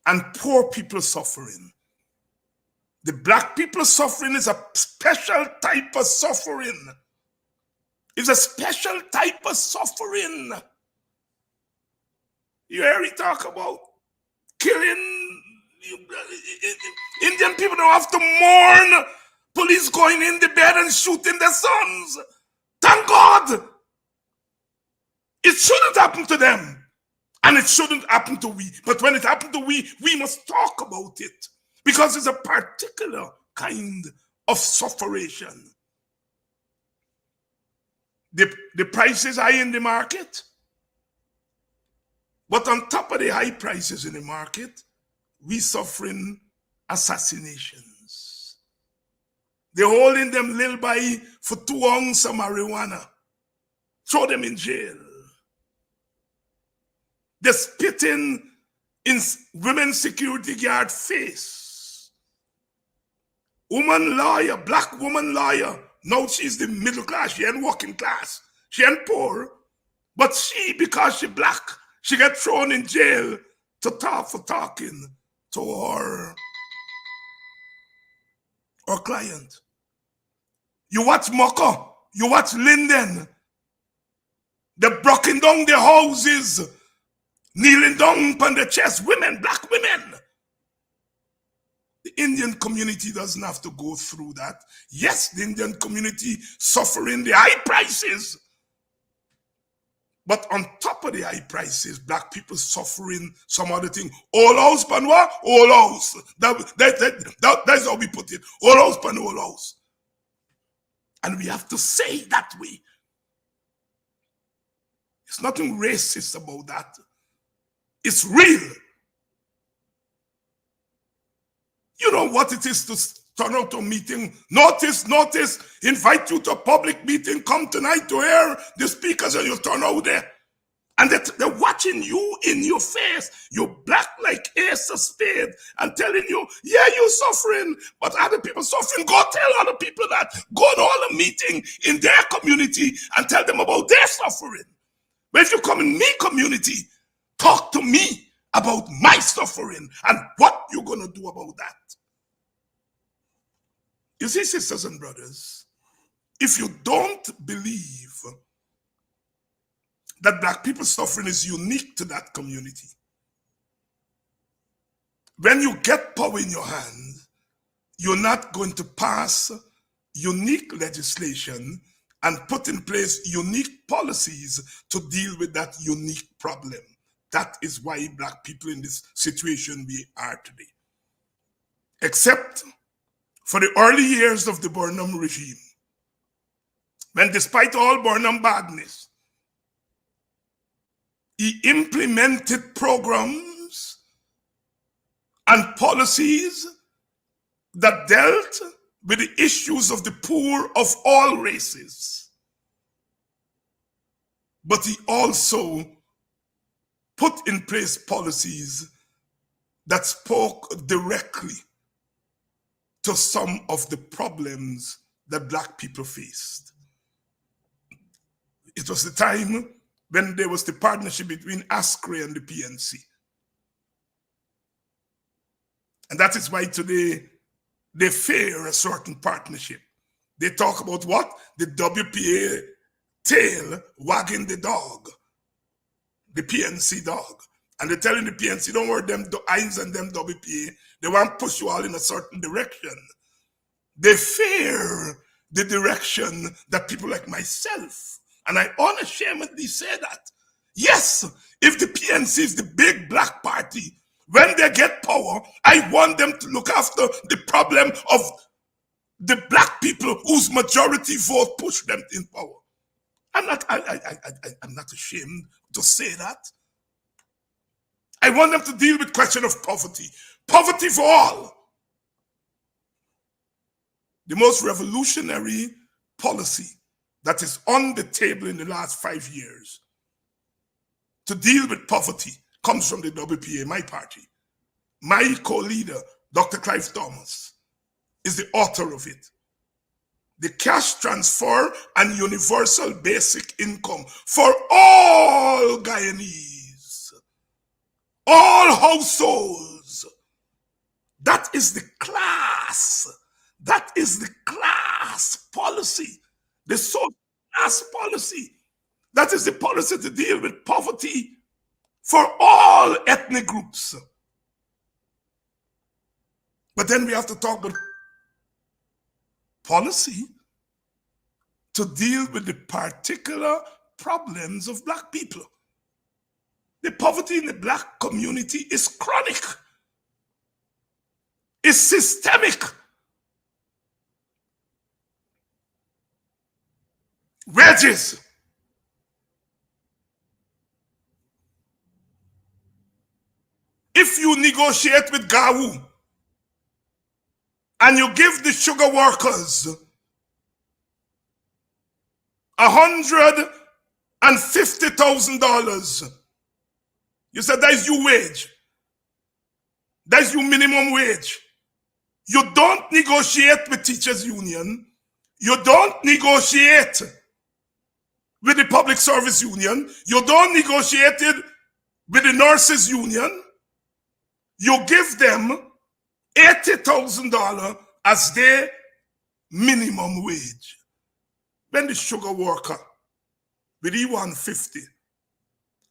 and poor people suffering. The black people suffering is a special type of suffering. It's a special type of suffering. You hear me talk about killing Indian people don't have to mourn police going in the bed and shooting their sons. Thank God. It shouldn't happen to them. And it shouldn't happen to we. But when it happened to we must talk about it. Because it's a particular kind of sufferation. The price is high in the market. But on top of the high prices in the market, we suffering assassinations. They're holding them little by for 2 ounces of marijuana. Throw them in jail. They're spitting in women's security guard face. Woman lawyer, black woman lawyer. Now she's the middle class. She ain't working class. She ain't poor. But she, because she black, she get thrown in jail to talk for talking to her client. You watch Moko, you watch Linden. They're broken down their houses, kneeling down upon their chest, women, black women. The Indian community doesn't have to go through that. Yes, the Indian community suffering the high prices. But on top of the high prices, black people suffering some other thing. All house, panwa, all house. That's how we put it. All house, pan all house. And we have to say it that way. There's nothing racist about that. It's real. You know what it is to turn out to a meeting. Notice, invite you to a public meeting. Come tonight to hear the speakers and you turn out there. And they're watching you in your face. You're black like Ace of Spades and telling you, yeah, you're suffering, but other people suffering. Go tell other people that. Go to all the meeting in their community and tell them about their suffering. But if you come in me community, talk to me about my suffering and what you're going to do about that. You see, sisters and brothers, if you don't believe that black people's suffering is unique to that community, when you get power in your hand, you're not going to pass unique legislation and put in place unique policies to deal with that unique problem. That is why black people in this situation we are today. Except for the early years of the Burnham regime, when despite all Burnham badness, he implemented programs and policies that dealt with the issues of the poor of all races. But he also put in place policies that spoke directly to some of the problems that black people faced. It was the time when there was the partnership between ASCRE and the PNC. And that is why today they fear a certain partnership. They talk about what? The WPA tail wagging the dog, the PNC dog. And they're telling the PNC, don't worry, them Hines and them WPA, they want to push you all in a certain direction. They fear the direction that people like myself, and I unashamedly say that. Yes, if the PNC is the big black party, when they get power, I want them to look after the problem of the black people whose majority vote push them in power. I'm not ashamed to say that. I want them to deal with question of poverty. Poverty for all. The most revolutionary policy that is on the table in the last 5 years to deal with poverty comes from the WPA, my party. My co-leader, Dr. Clive Thomas, is the author of it. The cash transfer and universal basic income for all Guyanese, all households. That is the class. That is the class policy, the social class policy. That is the policy to deal with poverty for all ethnic groups. But then we have to talk about policy to deal with the particular problems of black people. The poverty in the black community is chronic. It's systemic. Wages. If you negotiate with GAWU and you give the sugar workers $150,000, you said that is your wage. That's your minimum wage. You don't negotiate with teachers union. You don't negotiate with the public service union. You don't negotiate it with the nurses union. You give them $80,000 as their minimum wage. Then the sugar worker with E150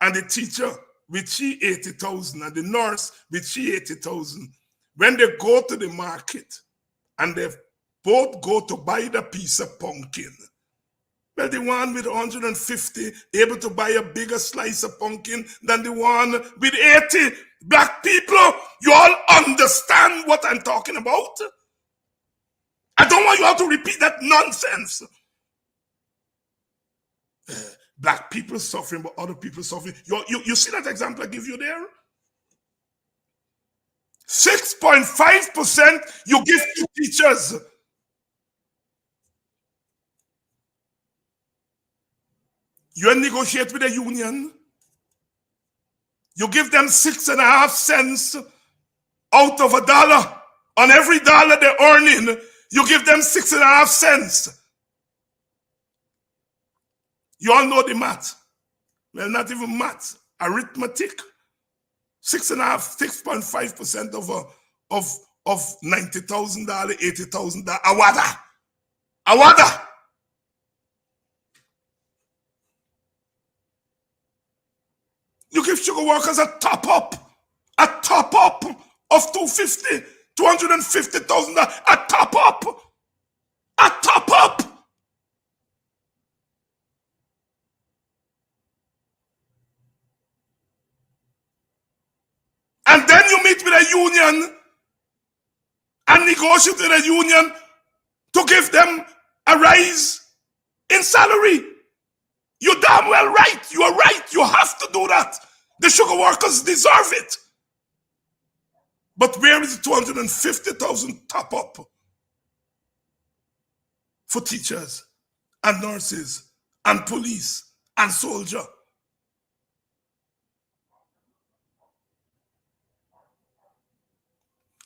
and the teacher with she 80,000 and the nurse with she 80,000, when they go to the market and they both go to buy the piece of pumpkin, well, the one with 150 able to buy a bigger slice of pumpkin than the one with 80. Black people, you all understand what I'm talking about? I don't want you all to repeat that nonsense. Black people suffering, but other people suffering. You see that example I give you there? 6.5% you give to teachers. You negotiate with a union. You give them 6.5 cents out of $1. On every dollar they're earning, you give them 6.5 cents. You all know the math. Well, not even math, arithmetic. 6.5% of $90,000, $80,000. Awada. You give sugar workers a top up of $250,000, a top up. And then you meet with a union and negotiate with a union to give them a rise in salary. You're damn well right. You are right. You have to do that. The sugar workers deserve it. But where is the 250,000 top up for teachers and nurses and police and soldier?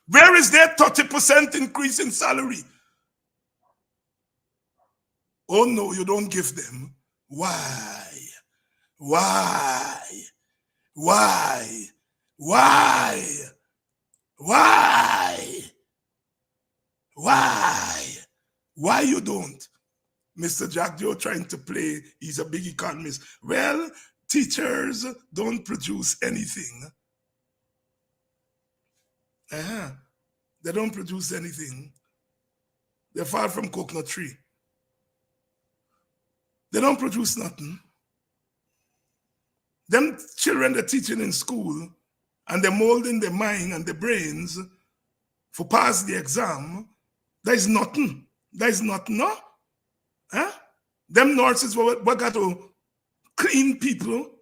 Where is their 30% increase in salary? Oh no, you don't give them. Why? Why you don't? Mr. Jack Joe trying to play, he's a big economist. Well, teachers don't produce anything. They don't produce anything. They're far from coconut tree. They don't produce nothing. Them children they're teaching in school and they're molding their mind and their brains for pass the exam. There is nothing. There is nothing, no? Them nurses were got to clean people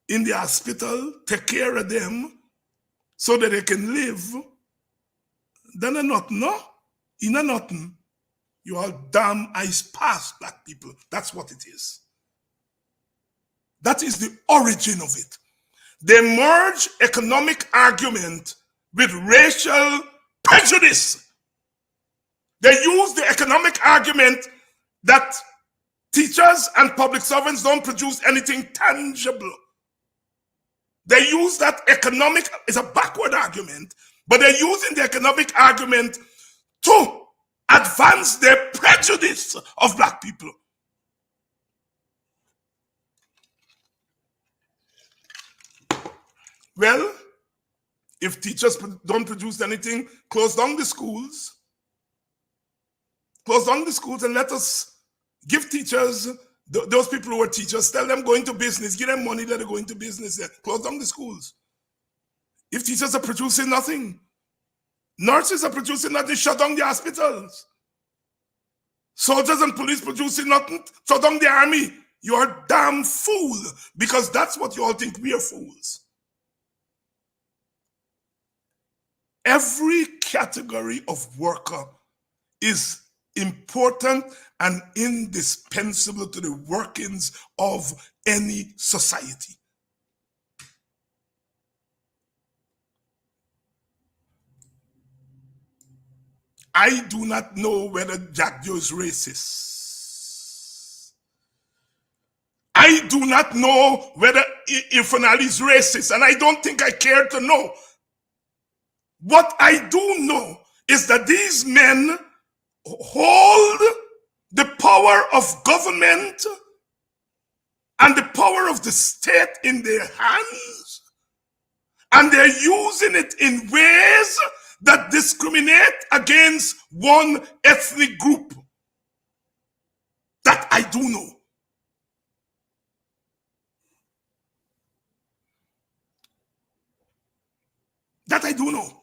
in the hospital, take care of them so that they can live. Then they're nothing, no? In a nothing. You all damn eyes past black people. That's what it is. That is the origin of it. They merge economic argument with racial prejudice. They use the economic argument that teachers and public servants don't produce anything tangible. They use that economic, it's a backward argument, but they're using the economic argument to advance their prejudice of black people. Well, if teachers don't produce anything, close down the schools. Close down the schools and let us give teachers, those people who are teachers, tell them go into business, give them money that they go into business. Close down the schools. If teachers are producing nothing, nurses are producing nothing, shut down the hospitals. Soldiers and police producing nothing. Shut down the army. You're a damn fool, because that's what you all think we are fools. Every category of worker is important and indispensable to the workings of any society. I do not know whether Jack Joe is racist. I do not know whether Irfan is racist, and I don't think I care to know. What I do know is that these men hold the power of government and the power of the state in their hands, and they're using it in ways that discriminate against one ethnic group. That I do know. That I do know.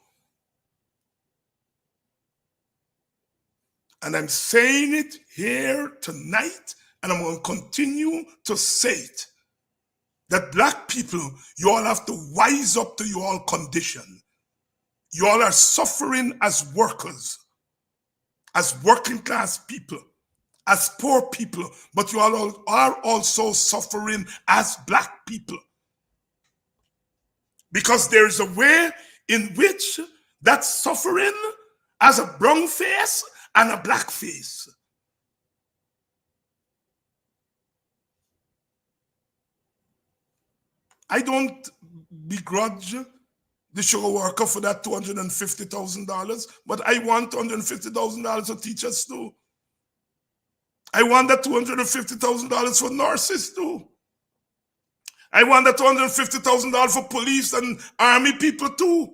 And I'm saying it here tonight, and I'm going to continue to say it, that black people, you all have to wise up to your all condition. You all are suffering as workers, as working class people, as poor people, but you all are also suffering as black people. Because there is a way in which that suffering has a brown face and a black face. I don't begrudge the sugar worker for that $250,000, but I want $250,000 for teachers too. I want that $250,000 for nurses too. I want that $250,000 for police and army people too.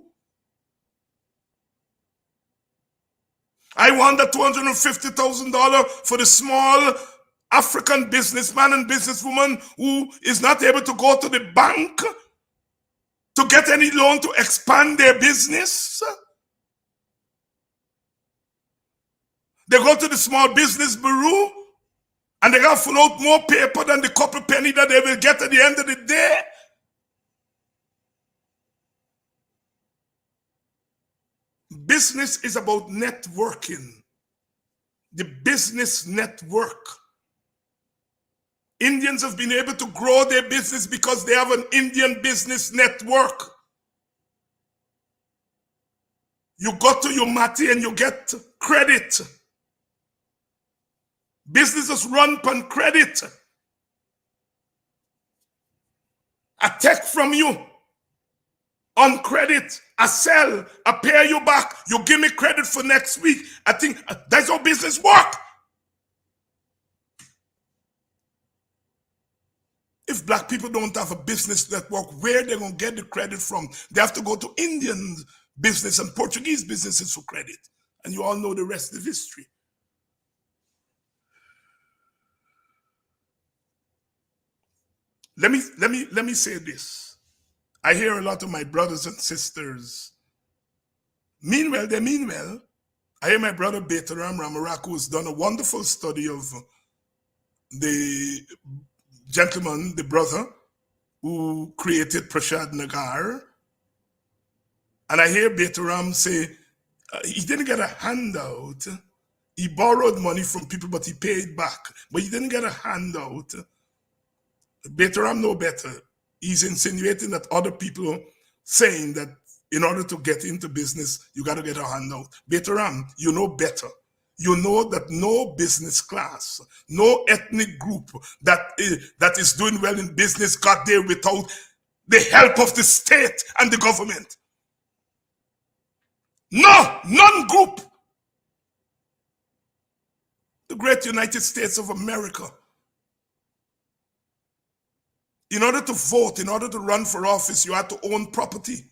I want that $250,000 for the small African businessman and businesswoman who is not able to go to the bank to get any loan to expand their business. They go to the small business bureau and they got to fill out more paper than the couple penny that they will get at the end of the day. Business is about networking. The business network. Indians have been able to grow their business because they have an Indian business network. You go to your Mati and you get credit. Businesses run on credit. I take from you on credit. I sell. I pay you back. You give me credit for next week. I think that's how business work. If black people don't have a business network, where they're going to get the credit from? They have to go to Indian business and Portuguese businesses for credit. And you all know the rest of history. Let me say this. I hear a lot of my brothers and sisters. Meanwhile, I hear my brother Betaram Ramarak, who's done a wonderful study of the gentleman, the brother, who created Prashad Nagar. And I hear Betaram say, he didn't get a handout. He borrowed money from people, but he paid back. But he didn't get a handout. Betaram know better. He's insinuating that other people saying that in order to get into business, you got to get a handout. Betaram, you know better. You know that no business class, no ethnic group that is doing well in business got there without the help of the state and the government. No, none group. The great United States of America. In order to vote, in order to run for office, you had to own property.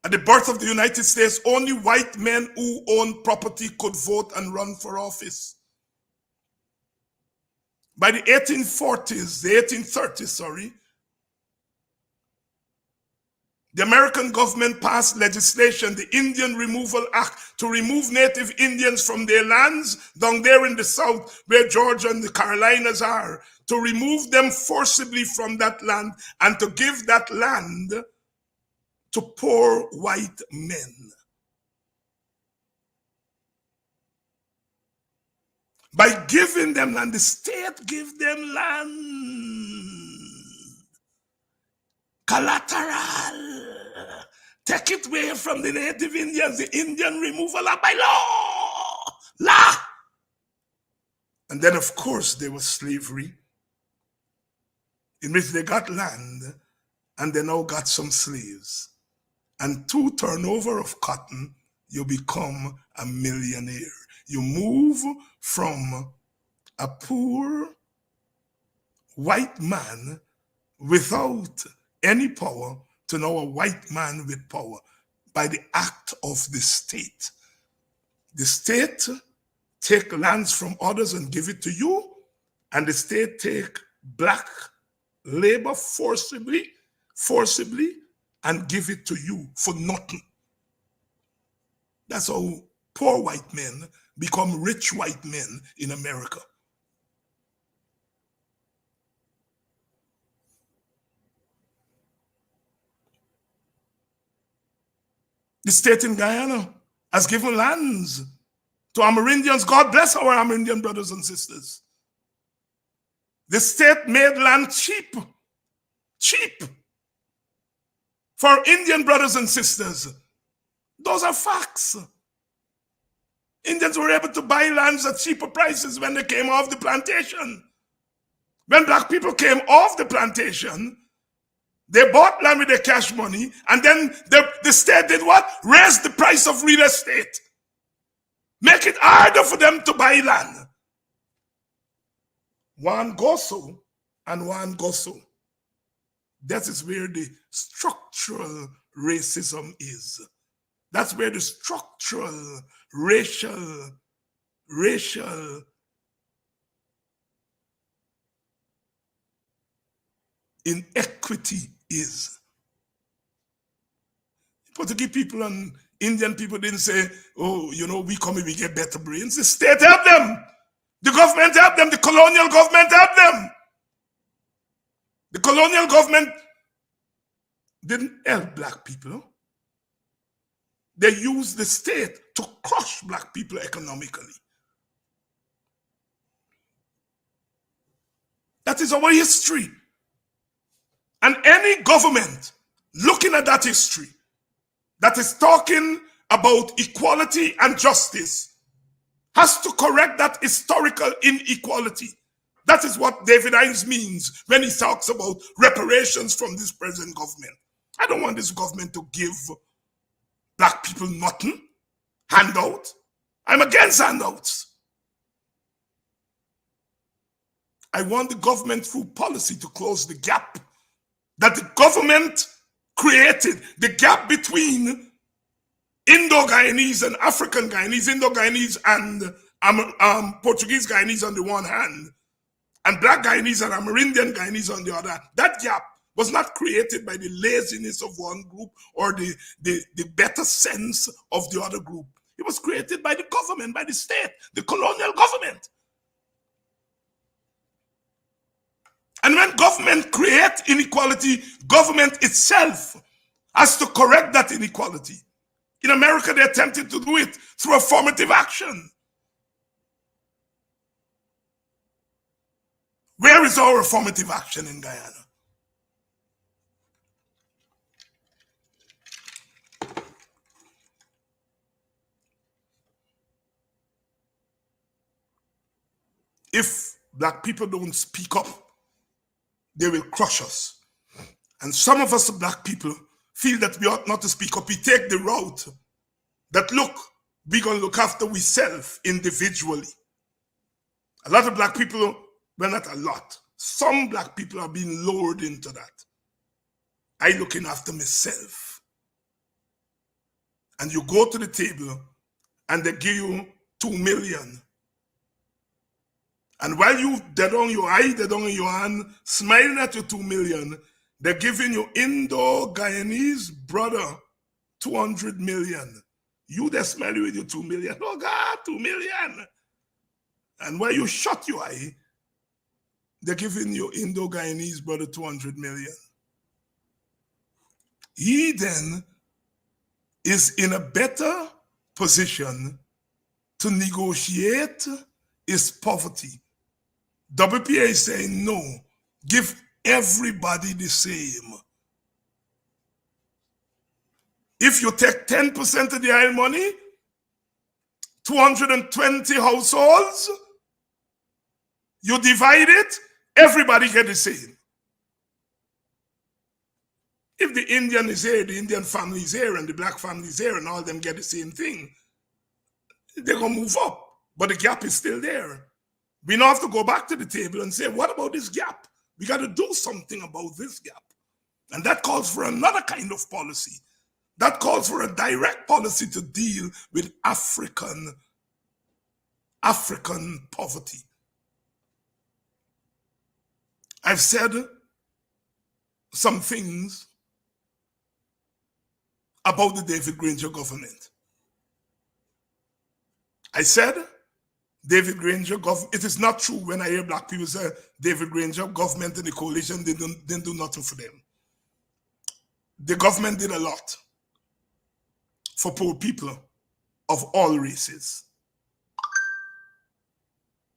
At the birth of the United States, only white men who owned property could vote and run for office. By the 1830s, the American government passed legislation, the Indian Removal Act, to remove native Indians from their lands down there in the south where Georgia and the Carolinas are, to remove them forcibly from that land and to give that land to poor white men. By giving them land, the state give them land. Collateral. Take it away from the native Indians, the Indian Removal Act by law. And then, of course, there was slavery, in which they got land and they now got some slaves. And through turnover of cotton, you become a millionaire. You move from a poor white man without any power to now a white man with power by the act of the state. The state take lands from others and give it to you, and the state take black labor forcibly, and give it to you for nothing. That's how poor white men become rich white men in America. The state in Guyana has given lands to Amerindians. God bless our Amerindian brothers and sisters. The state made land cheap for Indian brothers and sisters. Those are facts. Indians were able to buy lands at cheaper prices when they came off the plantation. When black people came off the plantation, they bought land with their cash money, and then the state did what? Raise the price of real estate. Make it harder for them to buy land. One goes so, and one goes so. That is where the structural racism is. That's where the structural racial inequity is. Portuguese people and Indian people didn't say, oh, you know, we come and we get better brains. The state helped them. The government helped them. The colonial government helped them. The colonial government didn't help black people. They used the state to crush black people economically. That is our history. And any government looking at that history that is talking about equality and justice has to correct that historical inequality. That is what David Hines means when he talks about reparations from this present government. I don't want this government to give black people nothing, handout. I'm against handouts. I want the government through policy to close the gap that the government created, the gap between Indo-Guyanese and African Guyanese, Indo-Guyanese and Portuguese Guyanese on the one hand, and Black Guyanese and Amerindian Guyanese on the other. That gap was not created by the laziness of one group or the better sense of the other group. It was created by the government, by the state, the colonial government. And when government creates inequality, government itself has to correct that inequality. In America, they attempted to do it through affirmative action. Where is our affirmative action in Guyana? If black people don't speak up, they will crush us. And some of us black people feel that we ought not to speak up. We take the route that, look, we're going to look after ourselves individually. A lot of black people, well, not a lot, some black people are being lured into that. I looking after myself. And you go to the table and they give you 2 million. And while you dead on your eye, dead on your hand, smiling at your 2 million, They're giving you Indo-Guyanese brother 200 million. You that smell you with your 2 million. Oh God, 2 million. And where you shut your eye, they're giving you Indo-Guyanese brother 200 million. He then is in a better position to negotiate his poverty. WPA is saying no, give everybody the same. If you take 10% of the oil money, 220 households, you divide it, everybody get the same. If the Indian is here, the Indian family is here, and the black family is here, and all of them get the same thing, they're going to move up. But the gap is still there. We now have to go back to the table and say, what about this gap? We got to do something about this gap. And that calls for another kind of policy. That calls for a direct policy to deal with African poverty. I've said some things about the David Granger government. I said, David Granger government, it is not true when I hear black people say David Granger government and the coalition didn't do nothing for them. The government did a lot for poor people of all races.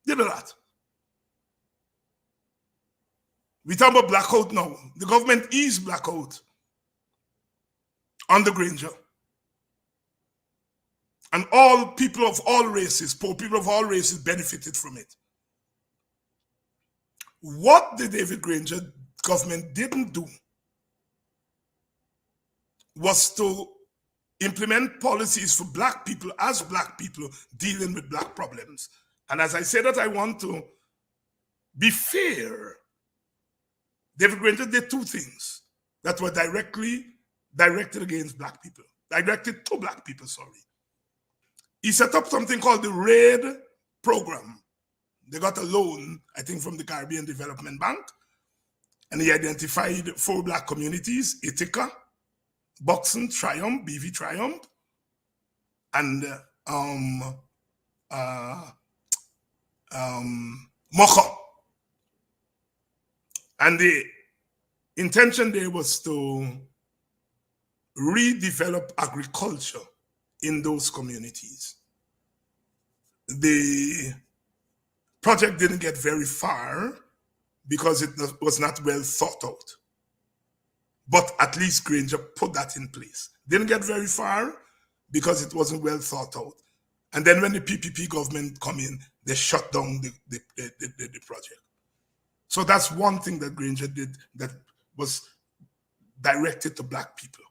Did a lot. We talk about blackout now. The government is blackout under Granger. And all people of all races, poor people of all races benefited from it. What the David Granger government didn't do was to implement policies for black people as black people dealing with black problems. And as I said that I want to be fair, David Granger did two things that were directly directed against black people, directed to black people, sorry. He set up something called the RAID program. They got a loan, I think, from the Caribbean Development Bank, and he identified 4 black communities: Ithaca, Buxton, Triumph, BV Triumph, and Mocha. And the intention there was to redevelop agriculture in those communities. The project didn't get very far because it was not well thought out. But at least Granger put that in place. Didn't get very far because it wasn't well thought out. And then when the PPP government come in, they shut down the project. So that's one thing that Granger did that was directed to black people.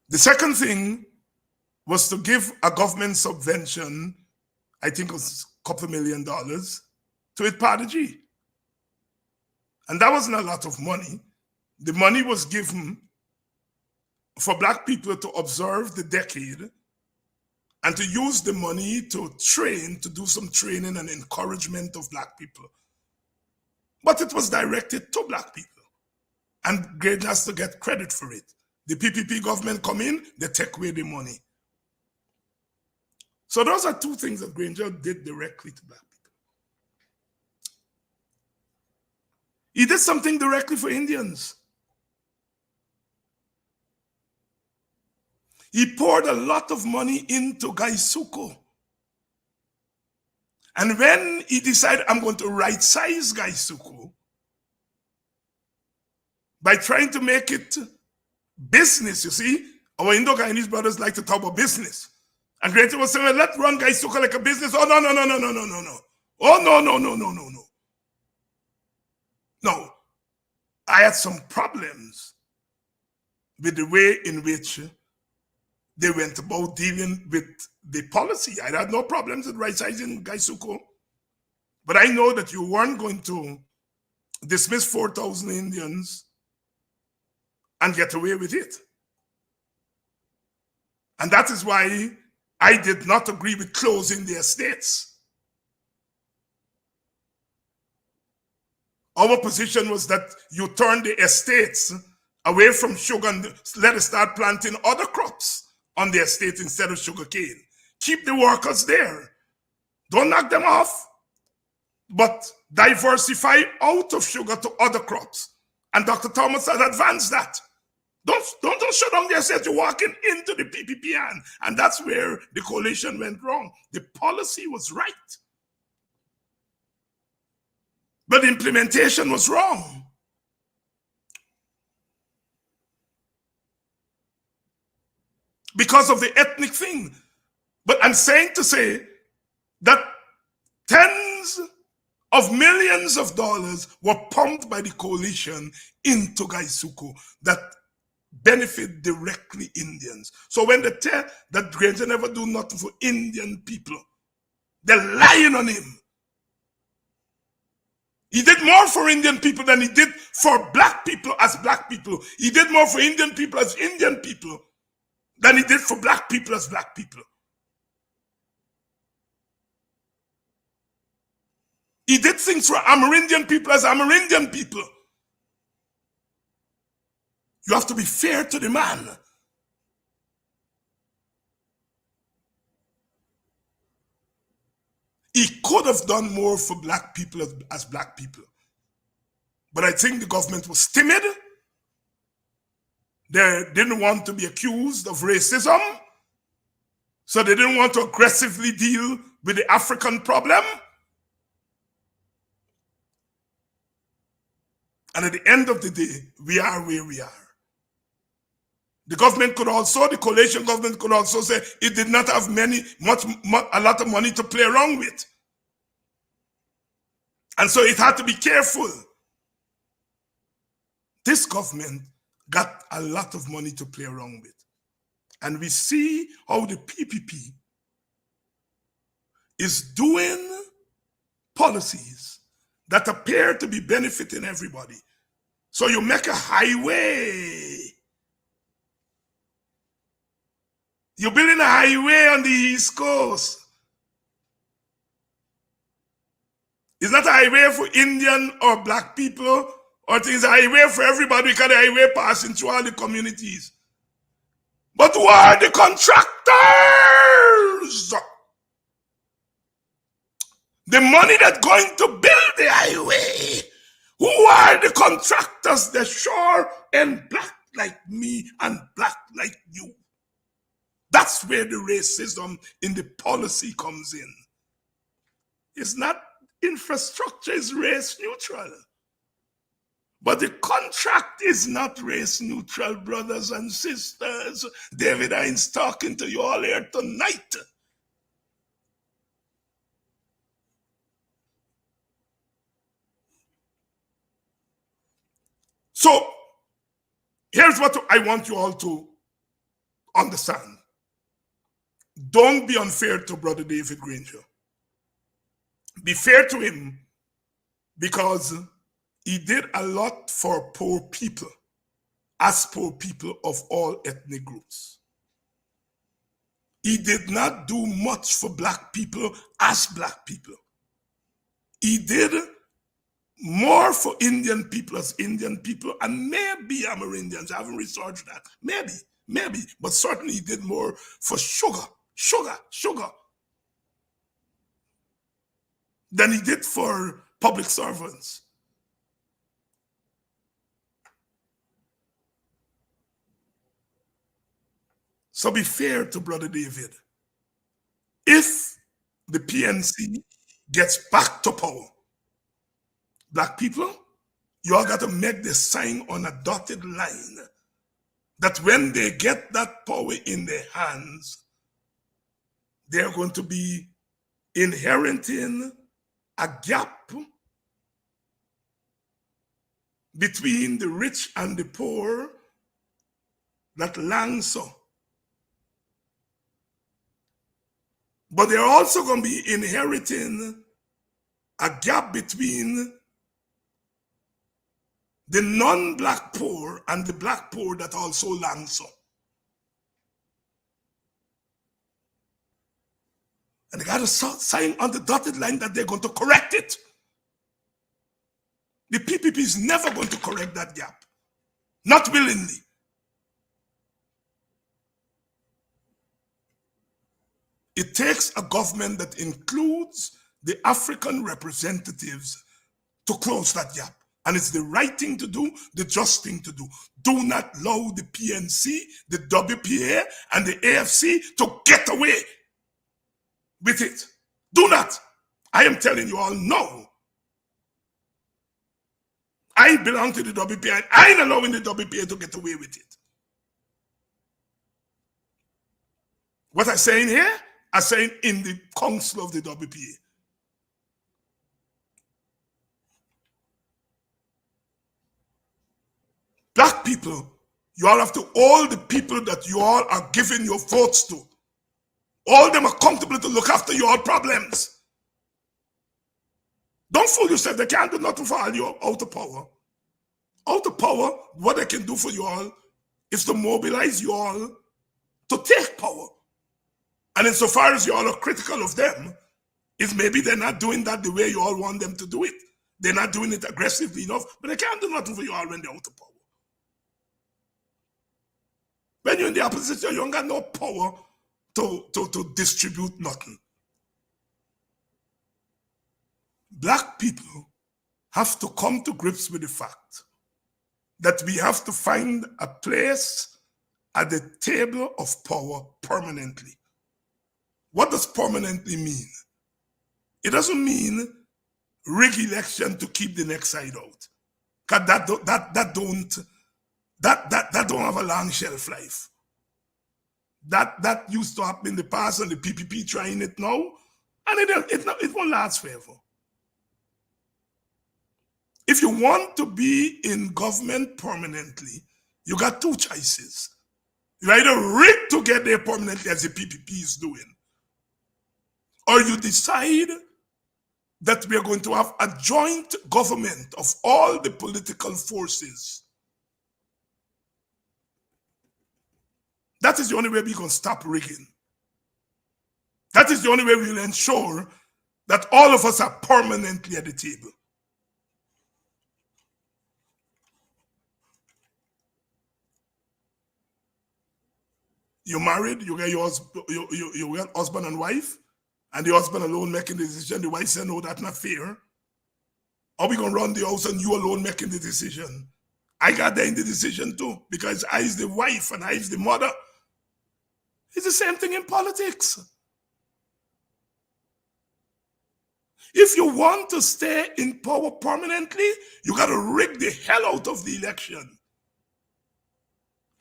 The second thing was to give a government subvention, I think it was a couple $1 million, to Itpadaji. And that wasn't a lot of money. The money was given for black people to observe the decade and to use the money to train, to do some training and encouragement of black people. But it was directed to black people. And Granger has to get credit for it. The PPP government come in, they take away the money. So those are two things that Granger did directly to black people. He did something directly for Indians. He poured a lot of money into Gaisuko. And when he decided, I'm going to right-size Gaisuko by trying to make it business, you see, our Indo-Guyanese brothers like to talk about business. And Granger was saying, well, let's run Gaisuka like a business. Oh, no. Oh, no. No, I had some problems with the way in which they went about dealing with the policy. I had no problems with right-sizing Gaisuko. But I know that you weren't going to dismiss 4,000 Indians and get away with it. And that is why I did not agree with closing the estates Our position was that you turn the estates away from sugar and let us start planting other crops on the estate instead of sugar cane. Keep the workers there. Don't knock them off, but diversify out of sugar to other crops. And Dr. Thomas had advanced that. Don't shut down the estate. You're walking into the PPP and that's where the coalition went wrong. The policy was right, but the implementation was wrong. Because of the ethnic thing. But I'm saying to say that tens of millions of dollars were pumped by the coalition into Gaisuku that benefit directly Indians. So when they tell that Granger never do nothing for Indian people, they're lying on him. He did more for Indian people than he did for black people as black people. He did more for Indian people as Indian people than he did for black people as black people. He did things for Amerindian people as Amerindian people. You have to be fair to the man. He could have done more for black people as black people. But I think the government was timid. They didn't want to be accused of racism. So they didn't want to aggressively deal with the African problem. And at the end of the day, we are where we are. The government could also, the coalition government could also say it did not have a lot of money to play around with. And so it had to be careful. This government got a lot of money to play around with. And we see how the PPP is doing policies that appear to be benefiting everybody. So you make a highway. You're building a highway on the East Coast. It's not a highway for Indian or black people, or it's a highway for everybody because the highway passing through all the communities. But who are the contractors? The money that's going to build the highway. Who are the contractors? They're sure and black like me and black like you. That's where the racism in the policy comes in. It's not infrastructure, is race neutral. But the contract is not race neutral, brothers and sisters. David Hinds talking to you all here tonight. So, here's what I want you all to understand. Don't be unfair to Brother David Granger. Be fair to him because he did a lot for poor people, as poor people of all ethnic groups. He did not do much for black people as black people. He did more for Indian people as Indian people, and maybe Amerindians. I haven't researched that. Maybe, but certainly he did more for sugar than he did for public servants. So be fair to Brother David. If the PNC gets back to power, black people, you all got to make the sign on a dotted line that when they get that power in their hands, they're going to be inheriting a gap between the rich and the poor that long so. But they're also going to be inheriting a gap between the non-black poor and the black poor that also long so. And they got to sign on the dotted line that they're going to correct it. The PPP is never going to correct that gap. Not willingly. It takes a government that includes the African representatives to close that gap. And it's the right thing to do, the just thing to do. Do not allow the PNC, the WPA, and the AFC to get away with it. Do not. I am telling you all, no. I belong to the WPA, and I ain't allowing the WPA to get away with it. What I'm saying here, I'm saying in the council of the WPA. Black people, you all have to hold the people that you all are giving your votes to. Hold them accountable to look after your problems. Don't fool yourself. They can't do nothing for all you out of power. Out of power, what they can do for you all is to mobilize you all to take power. And insofar as you all are critical of them, is maybe they're not doing that the way you all want them to do it. They're not doing it aggressively enough, but they can't do nothing for you all when they're out of power. When you're in the opposition, you don't got no power to distribute nothing. Black people have to come to grips with the fact that we have to find a place at the table of power permanently. What does permanently mean? It doesn't mean rig election to keep the next side out. Because that don't have a long shelf life. That used to happen in the past, and the PPP trying it now, and it won't last forever. If you want to be in government permanently, you got two choices. You either rig to get there permanently, as the PPP is doing, or you decide that we are going to have a joint government of all the political forces. That is the only way we can stop rigging. That is the only way we will ensure that all of us are permanently at the table. You're married, you get your husband and wife, and the husband alone making the decision. The wife said, no, that's not fair. Are we going to run the house and you alone making the decision? I got there in the decision too, because I is the wife and I is the mother. It's the same thing in politics. If you want to stay in power permanently, you got to rig the hell out of the election.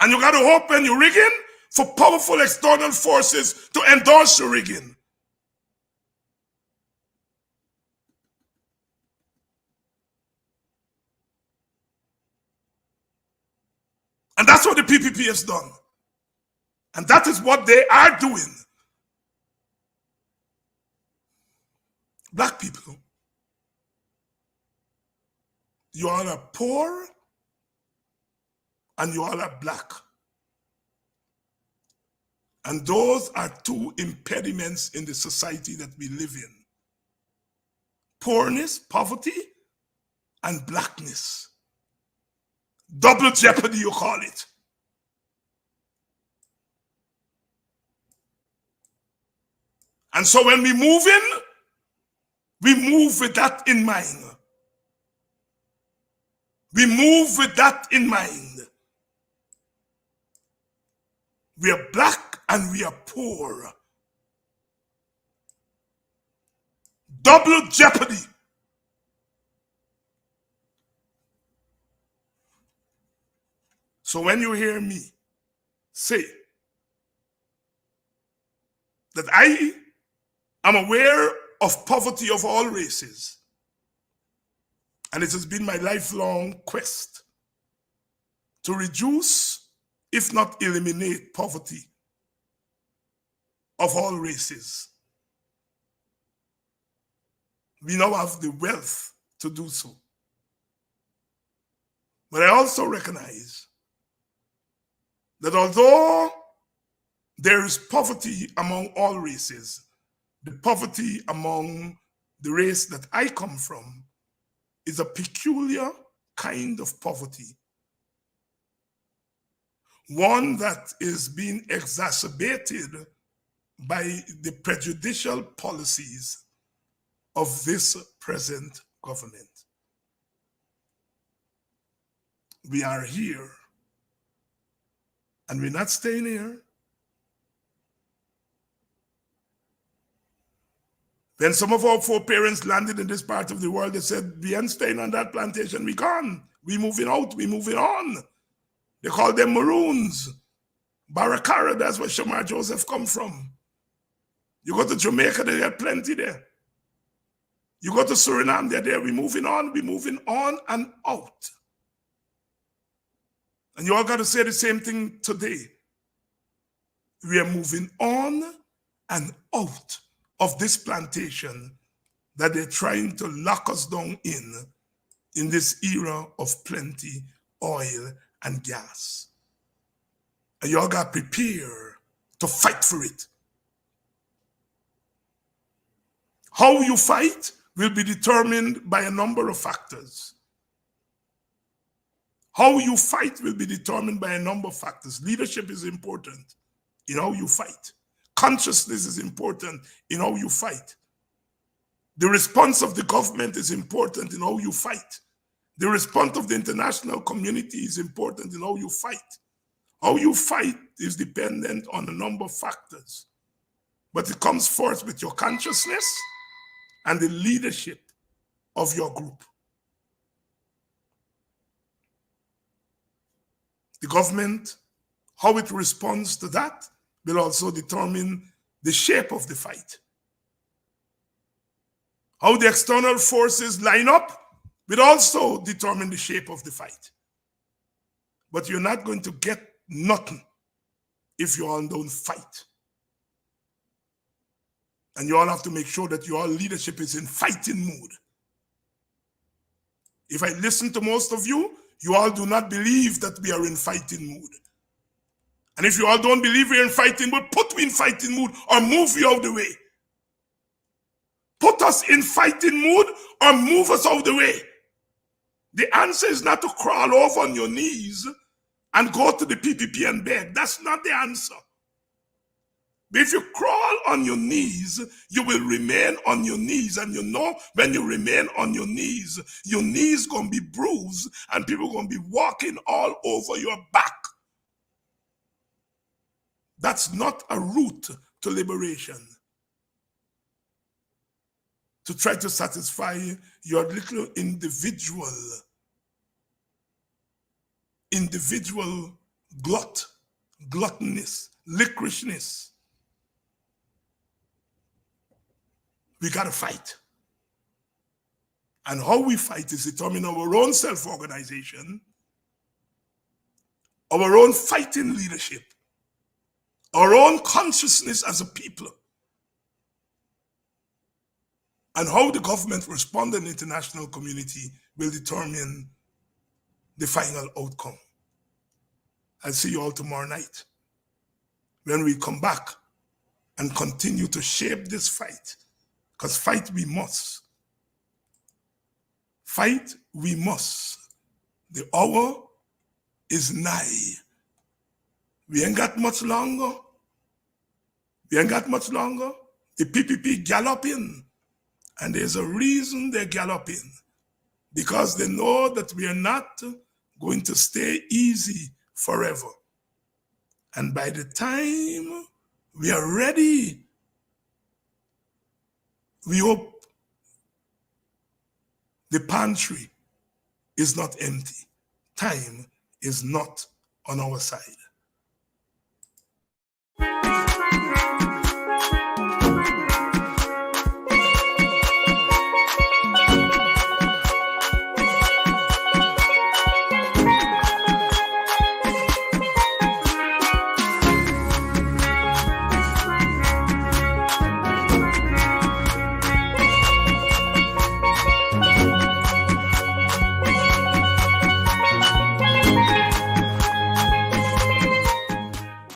And you got to hope when you're rigging for powerful external forces to endorse your rigging. And that's what the PPP has done. And that is what they are doing. Black people, you all are poor and you all are black. And those are two impediments in the society that we live in. Poorness, poverty, and blackness. Double jeopardy, you call it. And so when we move in, we move with that in mind. We move with that in mind. We are black and we are poor. Double jeopardy. So when you hear me say that I am aware of poverty of all races, and it has been my lifelong quest to reduce, if not eliminate, poverty of all races. We now have the wealth to do so. But I also recognize that although there is poverty among all races, the poverty among the race that I come from is a peculiar kind of poverty, one that is being exacerbated by the prejudicial policies of this present government. We are here, and we're not staying here. When some of our foreparents landed in this part of the world, they said, we ain't staying on that plantation, we gone. We moving out, we moving on. They call them Maroons. Barracara, that's where Shamar Joseph come from. You go to Jamaica, they got plenty there. You go to Suriname, they're there. We moving on and out. And you all got to say the same thing today. We are moving on and out of this plantation that they're trying to lock us down in this era of plenty oil and gas. And you all got to prepare to fight for it. How you fight will be determined by a number of factors. How you fight will be determined by a number of factors. Leadership is important in how you fight. Consciousness is important in how you fight. The response of the government is important in how you fight. The response of the international community is important in how you fight. How you fight is dependent on a number of factors. But it comes first with your consciousness and the leadership of your group. The government, how it responds to that, will also determine the shape of the fight. How the external forces line up will also determine the shape of the fight. But you're not going to get nothing if you all don't fight. And you all have to make sure that your leadership is in fighting mood. If I listen to most of you, you all do not believe that we are in fighting mood. And if you all don't believe we're in fighting mood, put me in fighting mood or move you out the way. Put us in fighting mood or move us out the way. The answer is not to crawl over on your knees and go to the PPP and beg. That's not the answer. But if you crawl on your knees, you will remain on your knees. And you know, when you remain on your knees going to be bruised and people going to be walking all over your back. That's not a route to liberation. To try to satisfy your little individual gluttonous, licorishness. We got to fight. And how we fight is determined our own self-organization, our own fighting leadership, our own consciousness as a people, and how the government responds in the international community will determine the final outcome. I'll see you all tomorrow night when we come back and continue to shape this fight. Because fight we must. Fight we must. The hour is nigh. We ain't got much longer. We ain't got much longer. The PPP galloping. And there's a reason they're galloping. Because they know that we are not going to stay easy forever. And by the time we are ready, we hope the pantry is not empty. Time is not on our side.